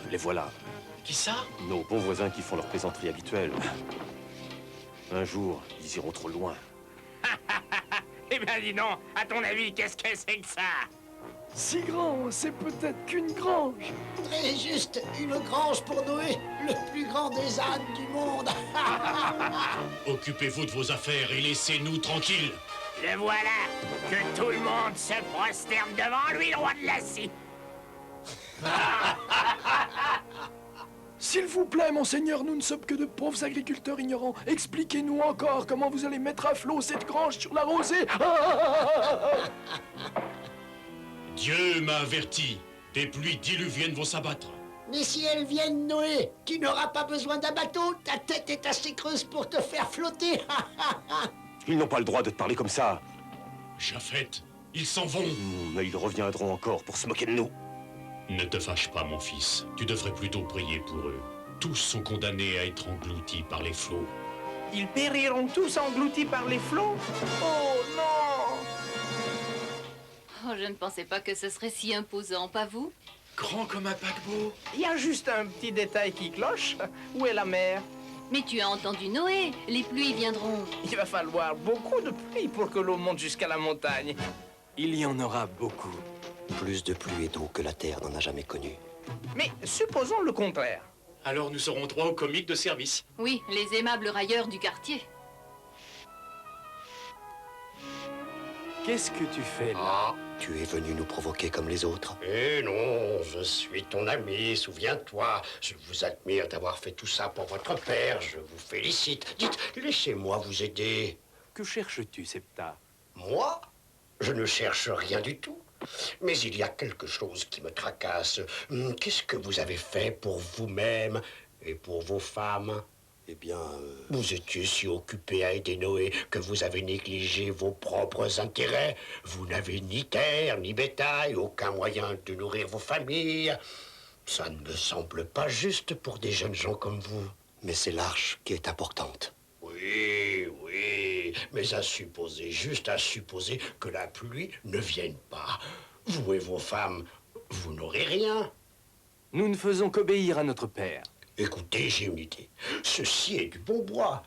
Les voilà. Qui ça? Nos bons voisins qui font leur plaisanterie habituelle. Un jour, ils iront trop loin. Eh bien, dis donc, à ton avis, qu'est-ce que c'est que ça? Si grand, c'est peut-être qu'une grange. Très juste, une grange pour Noé, le plus grand des ânes du monde. Occupez-vous de vos affaires et laissez-nous tranquilles. Le voilà, que tout le monde se prosterne devant lui, le roi de la scie. S'il vous plaît, monseigneur, nous ne sommes que de pauvres agriculteurs ignorants. Expliquez-nous encore comment vous allez mettre à flot cette grange sur la rosée. Dieu m'a averti. Des pluies diluviennes vont s'abattre. Mais si elles viennent, Noé, tu n'auras pas besoin d'un bateau. Ta tête est assez creuse pour te faire flotter. Ils n'ont pas le droit de te parler comme ça. Japhet, ils s'en vont. Mais ils reviendront encore pour se moquer de nous. Ne te fâche pas, mon fils. Tu devrais plutôt prier pour eux. Tous sont condamnés à être engloutis par les flots. Ils périront tous engloutis par les flots? Oh non! Oh, je ne pensais pas que ce serait si imposant, pas vous? Grand comme un paquebot. Il y a juste un petit détail qui cloche. Où est la mer? Mais tu as entendu Noé, les pluies viendront. Il va falloir beaucoup de pluie pour que l'eau monte jusqu'à la montagne. Il y en aura beaucoup. Plus de pluie et d'eau que la Terre n'en a jamais connu. Mais supposons le contraire. Alors nous aurons droit aux comiques de service. Oui, les aimables railleurs du quartier. Qu'est-ce que tu fais là? Tu es venu nous provoquer comme les autres? Eh non, je suis ton ami, souviens-toi. Je vous admire d'avoir fait tout ça pour votre père, je vous félicite. Dites, laissez-moi vous aider. Que cherches-tu, Septa? Moi? Je ne cherche rien du tout. Mais il y a quelque chose qui me tracasse. Qu'est-ce que vous avez fait pour vous-même et pour vos femmes? Eh bien... Vous étiez si occupé à aider Noé que vous avez négligé vos propres intérêts. Vous n'avez ni terre, ni bétail, aucun moyen de nourrir vos familles. Ça ne me semble pas juste pour des jeunes gens comme vous. Mais c'est l'arche qui est importante. Oui, oui, mais à supposer, juste à supposer que la pluie ne vienne pas. Vous et vos femmes, vous n'aurez rien. Nous ne faisons qu'obéir à notre père. Écoutez, j'ai une idée. Ceci est du bon bois.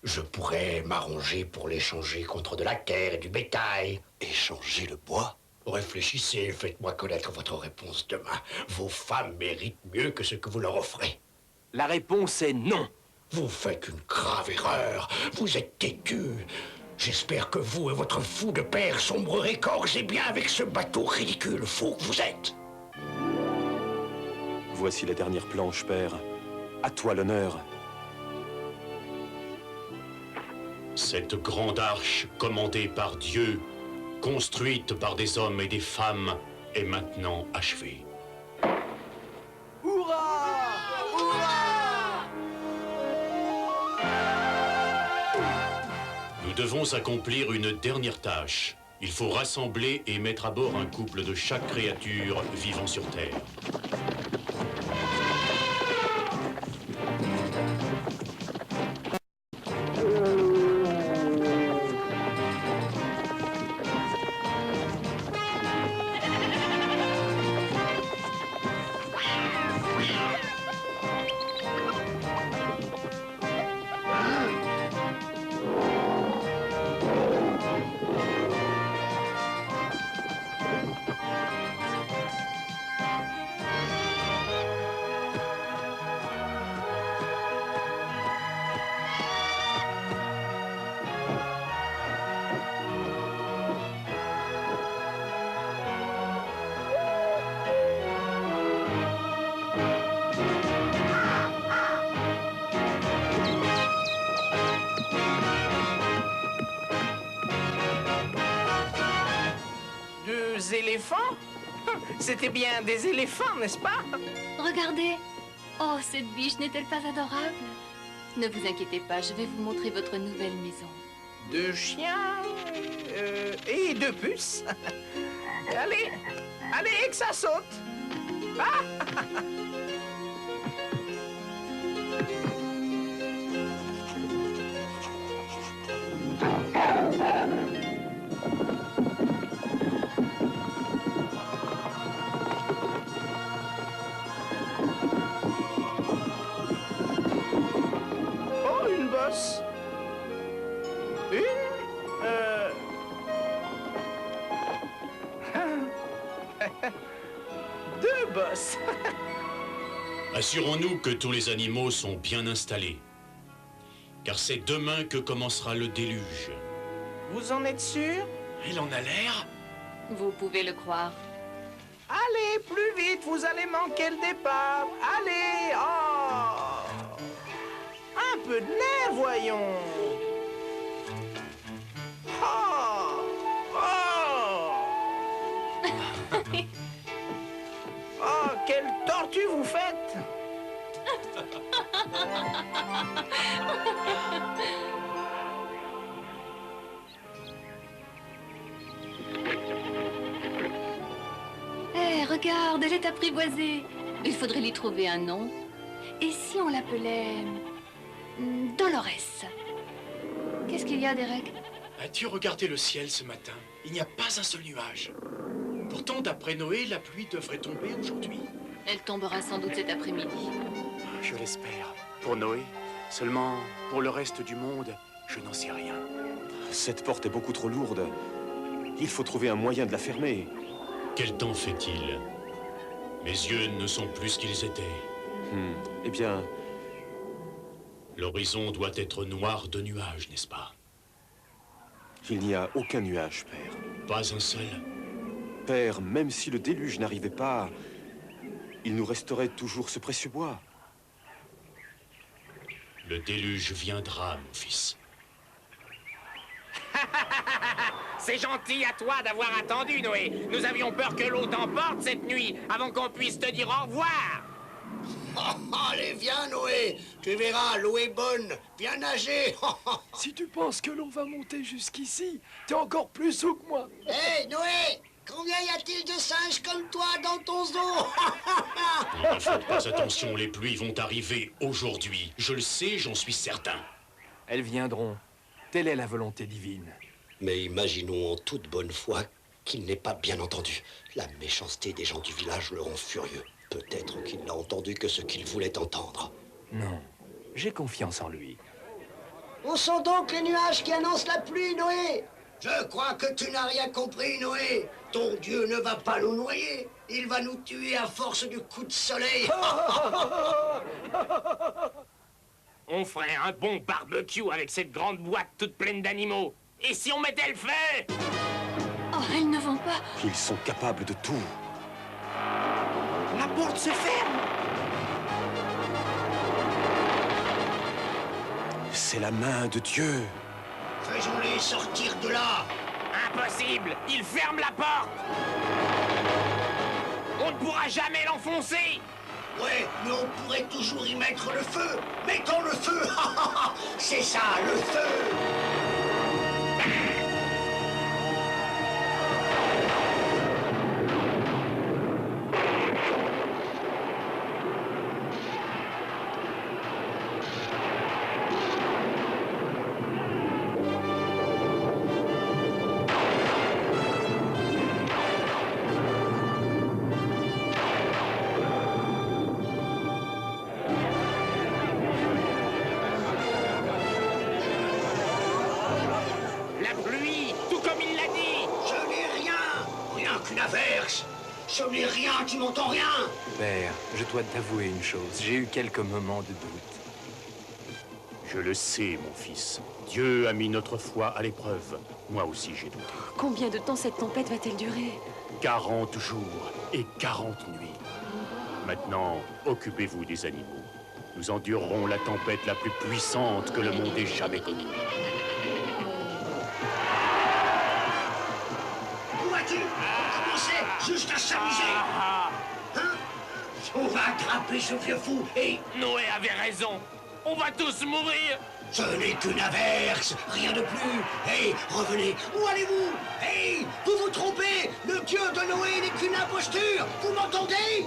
Je pourrais m'arranger pour l'échanger contre de la terre et du bétail. Échanger le bois? Réfléchissez, faites-moi connaître votre réponse demain. Vos femmes méritent mieux que ce que vous leur offrez. La réponse est non. Vous faites une grave erreur. Vous êtes têtu. J'espère que vous et votre fou de père sombrerez corps et bien avec ce bateau ridicule fou que vous êtes. Voici la dernière planche, père. À toi l'honneur. Cette grande arche, commandée par Dieu, construite par des hommes et des femmes, est maintenant achevée. Hurrah! Nous devons accomplir une dernière tâche. Il faut rassembler et mettre à bord un couple de chaque créature vivant sur Terre. Deux éléphants? C'était bien des éléphants, n'est-ce pas? Regardez. Oh, cette biche n'est-elle pas adorable? Ne vous inquiétez pas, je vais vous montrer votre nouvelle maison. Deux chiens et deux puces. Allez, allez, que ça saute. Ah! Oh, une bosse. Deux bosses. Assurons-nous que tous les animaux sont bien installés. Car c'est demain que commencera le déluge. Vous en êtes sûr? Il en a l'air. Vous pouvez le croire. Allez, plus vite, vous allez manquer le départ. Allez, oh! Un peu de nerf, voyons. Oh! Oh! Oh, quelle tortue vous faites! Hé, regarde, elle est apprivoisée. Il faudrait lui trouver un nom. Et si on l'appelait... Dolores? Qu'est-ce qu'il y a, Derek? As-tu regardé le ciel ce matin? Il n'y a pas un seul nuage. Pourtant, d'après Noé, la pluie devrait tomber aujourd'hui. Elle tombera sans doute cet après-midi. Je l'espère. Pour Noé. Seulement, pour le reste du monde, je n'en sais rien. Cette porte est beaucoup trop lourde. Il faut trouver un moyen de la fermer. Quel temps fait-il? Mes yeux ne sont plus ce qu'ils étaient. Eh bien... L'horizon doit être noir de nuages, n'est-ce pas? Il n'y a aucun nuage, Père. Pas un seul? Père, même si le déluge n'arrivait pas, il nous resterait toujours ce précieux bois. Le déluge viendra, mon fils. C'est gentil à toi d'avoir attendu, Noé. Nous avions peur que l'eau t'emporte cette nuit, avant qu'on puisse te dire au revoir. Allez, viens, Noé. Tu verras, l'eau est bonne. Viens nager. Si tu penses que l'on va monter jusqu'ici, t'es encore plus sous que moi. Hé, Noé, combien y a-t-il de singes comme toi dans ton zoo? Ne faites pas attention, les pluies vont arriver aujourd'hui. Je le sais, j'en suis certain. Elles viendront. Telle est la volonté divine. Mais imaginons en toute bonne foi qu'il n'ait pas bien entendu. La méchanceté des gens du village le rend furieux. Peut-être qu'il n'a entendu que ce qu'il voulait entendre. Non, j'ai confiance en lui. Où sont donc les nuages qui annoncent la pluie, Noé? Je crois que tu n'as rien compris, Noé. Ton Dieu ne va pas nous noyer. Il va nous tuer à force de coups de soleil. On ferait un bon barbecue avec cette grande boîte toute pleine d'animaux. Et si on mettait le feu? Oh, elles ne vont pas. Ils sont capables de tout. La porte se ferme. C'est la main de Dieu. Faisons-les sortir de là. Impossible. Il ferme la porte. On ne pourra jamais l'enfoncer. Ouais, mais on pourrait toujours y mettre le feu. Mettons le feu. C'est ça, le feu. qu'une averse. Ce n'est rien, tu n'entends rien. Père, je dois t'avouer une chose. J'ai eu quelques moments de doute. Je le sais, mon fils. Dieu a mis notre foi à l'épreuve. Moi aussi, j'ai douté. Combien de temps cette tempête va-t-elle durer? 40 jours et 40 nuits. Maintenant, occupez-vous des animaux. Nous endurerons la tempête la plus puissante que le monde ait jamais connue. Où vas-tu? On commençait juste à s'amuser. Hein? On va attraper ce vieux fou et... Noé avait raison. On va tous mourir. Ce n'est qu'une averse, rien de plus. Hé, revenez. Où allez-vous? Hé, vous vous trompez. Le Dieu de Noé n'est qu'une imposture. Vous m'entendez?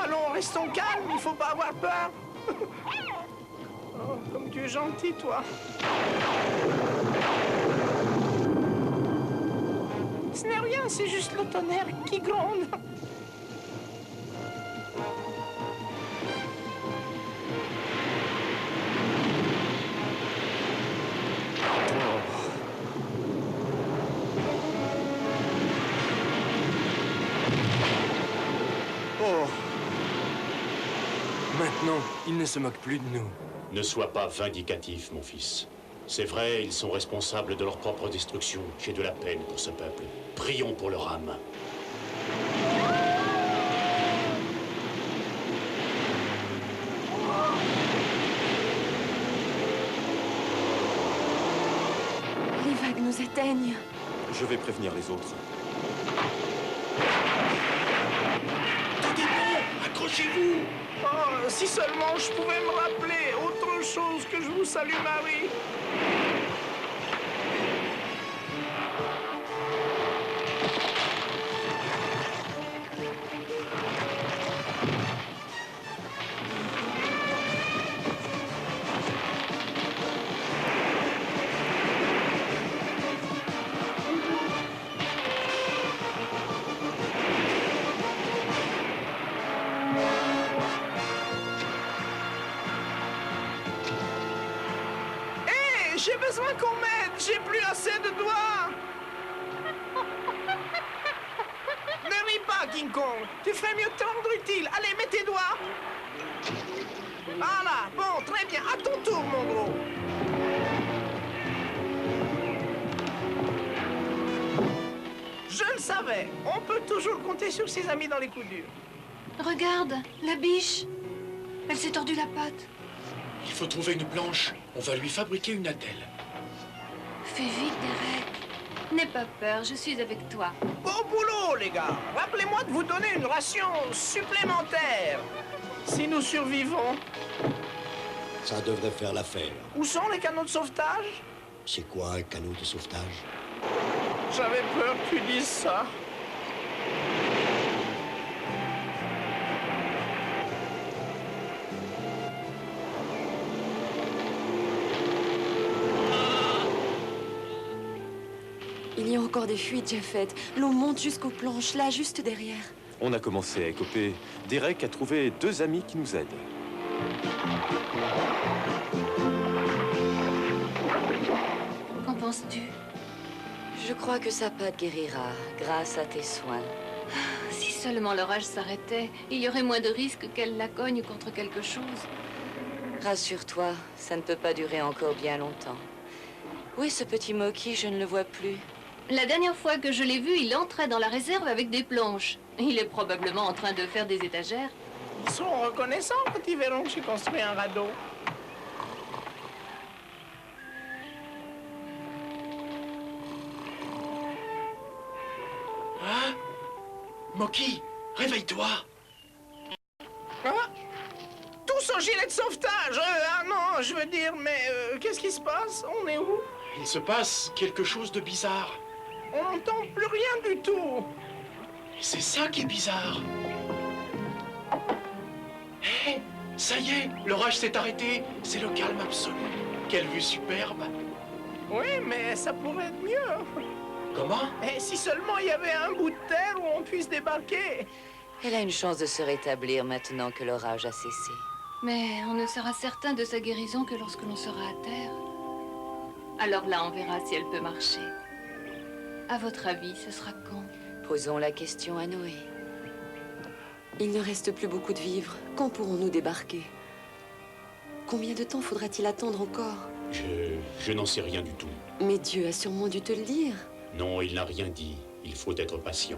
Allons, restons calmes, il faut pas avoir peur. Oh, comme tu es gentil, toi. Ce n'est rien, c'est juste le tonnerre qui gronde. Oh. Maintenant, il ne se moque plus de nous. Ne sois pas vindicatif, mon fils. C'est vrai, ils sont responsables de leur propre destruction. J'ai de la peine pour ce peuple. Prions pour leur âme. Les vagues nous éteignent. Je vais prévenir les autres. Accrochez-vous! Oh, si seulement je pouvais me rappeler autre chose que je vous salue, Marie. J'ai besoin qu'on m'aide. J'ai plus assez de doigts. Ne ris pas, King Kong. Tu ferais mieux de te rendre utile. Allez, mets tes doigts. Voilà. Bon, très bien. À ton tour, mon gros. Je le savais. On peut toujours compter sur ses amis dans les coups durs. Regarde, la biche. Elle s'est tordue la patte. Il faut trouver une planche. On va lui fabriquer une attelle. Fais vite, Derek. N'aie pas peur, je suis avec toi. Bon boulot, les gars. Rappelez-moi de vous donner une ration supplémentaire. Si nous survivons. Ça devrait faire l'affaire. Où sont les canaux de sauvetage? C'est quoi un canot de sauvetage? J'avais peur que tu dises ça. Il y a encore des fuites, Japhet. L'eau monte jusqu'aux planches, là, juste derrière. On a commencé à écoper. Derek a trouvé 2 amis qui nous aident. Qu'en penses-tu? Je crois que sa patte guérira, grâce à tes soins. Si seulement l'orage s'arrêtait, il y aurait moins de risques qu'elle la cogne contre quelque chose. Rassure-toi, ça ne peut pas durer encore bien longtemps. Où est ce petit Moki? Je ne le vois plus. La dernière fois que je l'ai vu, il entrait dans la réserve avec des planches. Il est probablement en train de faire des étagères. Ils seront reconnaissants quand ils verront que j'ai construit un radeau. Hein? Moki, réveille-toi. Hein? Tous en gilet de sauvetage. Ah non, je veux dire, mais qu'est-ce qui se passe? On est où? Il se passe quelque chose de bizarre. On n'entend plus rien du tout. Et c'est ça qui est bizarre. Hé, ça y est, l'orage s'est arrêté. C'est le calme absolu. Quelle vue superbe. Oui, mais ça pourrait être mieux. Comment? Et si seulement il y avait un bout de terre où on puisse déposer débarquer. Elle a une chance de se rétablir maintenant que l'orage a cessé. Mais on ne sera certain de sa guérison que lorsque l'on sera à terre. Alors là, on verra si elle peut marcher. À votre avis, ce sera quand? Posons la question à Noé. Il ne reste plus beaucoup de vivres. Quand pourrons-nous débarquer? Combien de temps faudra-t-il attendre encore? Je n'en sais rien du tout. Mais Dieu a sûrement dû te le dire. Non, il n'a rien dit. Il faut être patient.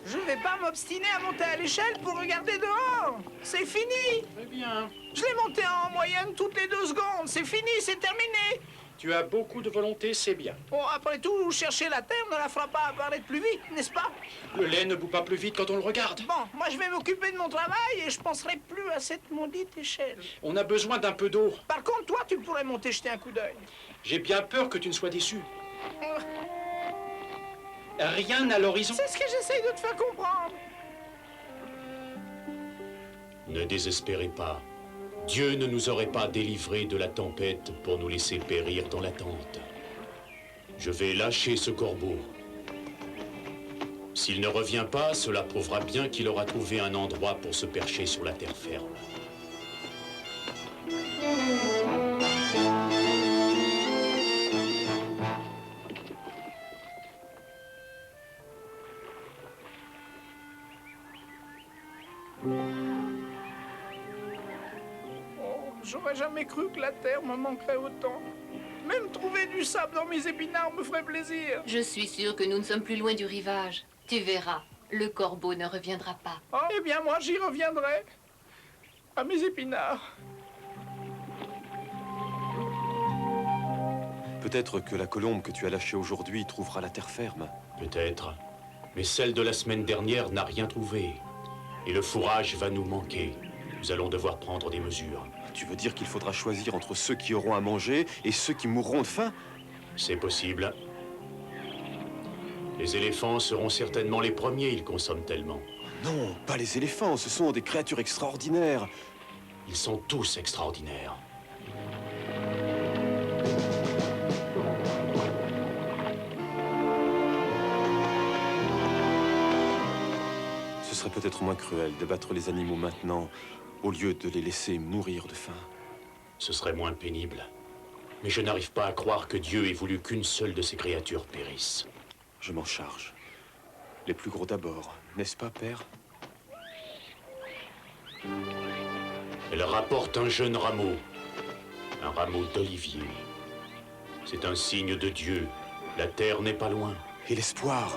Je vais pas m'obstiner à monter à l'échelle pour regarder dehors. C'est fini. Très bien. Je l'ai monté en moyenne toutes les 2 secondes. C'est fini, c'est terminé. Tu as beaucoup de volonté, c'est bien. Bon, après tout, chercher la terre ne la fera pas apparaître plus vite, n'est-ce pas? Le lait ne bout pas plus vite quand on le regarde. Bon, moi je vais m'occuper de mon travail et je penserai plus à cette maudite échelle. On a besoin d'un peu d'eau. Par contre, toi, tu pourrais monter jeter un coup d'œil. J'ai bien peur que tu ne sois déçu. Rien à l'horizon. C'est ce que j'essaye de te faire comprendre. Ne désespérez pas. Dieu ne nous aurait pas délivrés de la tempête pour nous laisser périr dans l'attente. Je vais lâcher ce corbeau. S'il ne revient pas, cela prouvera bien qu'il aura trouvé un endroit pour se percher sur la terre ferme. J'aurais jamais cru que la terre me manquerait autant. Même trouver du sable dans mes épinards me ferait plaisir. Je suis sûre que nous ne sommes plus loin du rivage. Tu verras, le corbeau ne reviendra pas. Oh, eh bien, moi, j'y reviendrai. À mes épinards. Peut-être que la colombe que tu as lâchée aujourd'hui trouvera la terre ferme. Peut-être. Mais celle de la semaine dernière n'a rien trouvé. Et le fourrage va nous manquer. Nous allons devoir prendre des mesures. Tu veux dire qu'il faudra choisir entre ceux qui auront à manger et ceux qui mourront de faim? C'est possible. Les éléphants seront certainement les premiers, ils consomment tellement. Non, pas les éléphants, ce sont des créatures extraordinaires. Ils sont tous extraordinaires. Ce serait peut-être moins cruel de battre les animaux maintenant, au lieu de les laisser mourir de faim. Ce serait moins pénible. Mais je n'arrive pas à croire que Dieu ait voulu qu'une seule de ces créatures périsse. Je m'en charge. Les plus gros d'abord, n'est-ce pas, père? Elle rapporte un jeune rameau. Un rameau d'olivier. C'est un signe de Dieu. La terre n'est pas loin. Et l'espoir?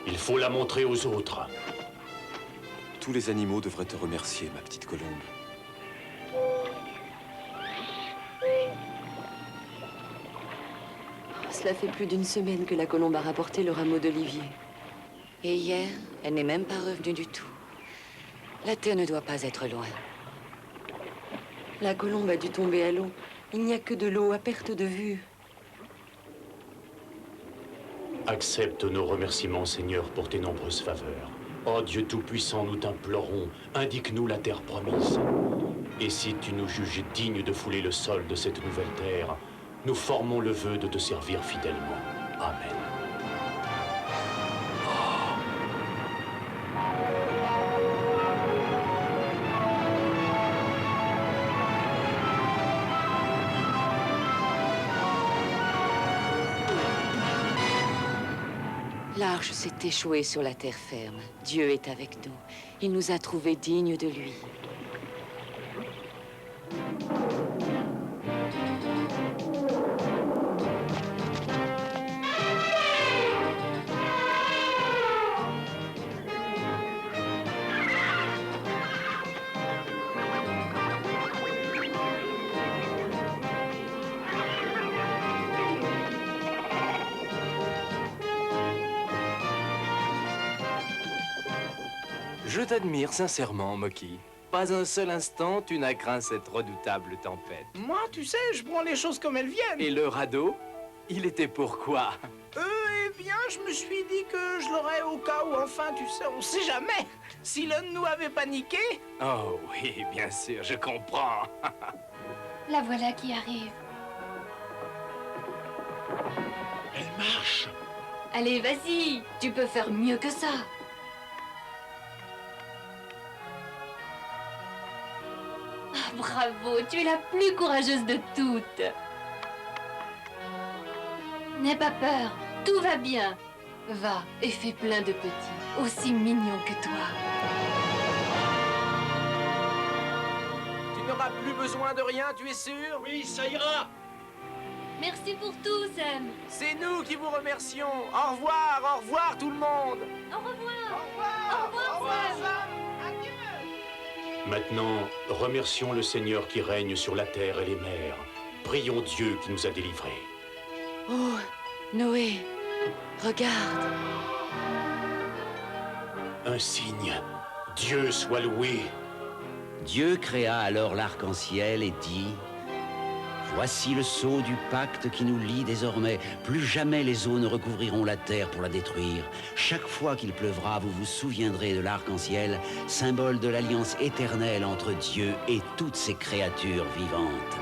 Il faut la montrer aux autres. Tous les animaux devraient te remercier, ma petite colombe. Cela fait plus d'1 semaine que la colombe a rapporté le rameau d'olivier. Et hier, elle n'est même pas revenue du tout. La terre ne doit pas être loin. La colombe a dû tomber à l'eau. Il n'y a que de l'eau à perte de vue. Accepte nos remerciements, Seigneur, pour tes nombreuses faveurs. Oh Dieu Tout-Puissant, nous t'implorons, indique-nous la terre promise. Et si tu nous juges dignes de fouler le sol de cette nouvelle terre, nous formons le vœu de te servir fidèlement. Amen. L'arche s'est échouée sur la terre ferme. Dieu est avec nous. Il nous a trouvés dignes de lui. Je t'admire sincèrement, Moki. Pas un seul instant, tu n'as craint cette redoutable tempête. Moi, tu sais, je prends les choses comme elles viennent. Et le radeau, il était pourquoi? Eh bien, je me suis dit que je l'aurais au cas où, enfin, tu sais, on sait jamais. Si l'un de nous avait paniqué... Oh oui, bien sûr, je comprends. La voilà qui arrive. Elle marche. Allez, vas-y, tu peux faire mieux que ça. Ah, bravo, tu es la plus courageuse de toutes. N'aie pas peur, tout va bien. Va et fais plein de petits, aussi mignons que toi. Tu n'auras plus besoin de rien, tu es sûr? Oui, ça ira. Merci pour tout, Sam. C'est nous qui vous remercions. Au revoir tout le monde. Au revoir. Au revoir, Sam. Maintenant, remercions le Seigneur qui règne sur la terre et les mers. Prions Dieu qui nous a délivrés. Oh, Noé, regarde. Un signe. Dieu soit loué. Dieu créa alors l'arc-en-ciel et dit: voici le sceau du pacte qui nous lie désormais. Plus jamais les eaux ne recouvriront la terre pour la détruire. Chaque fois qu'il pleuvra, vous vous souviendrez de l'arc-en-ciel, symbole de l'alliance éternelle entre Dieu et toutes ses créatures vivantes.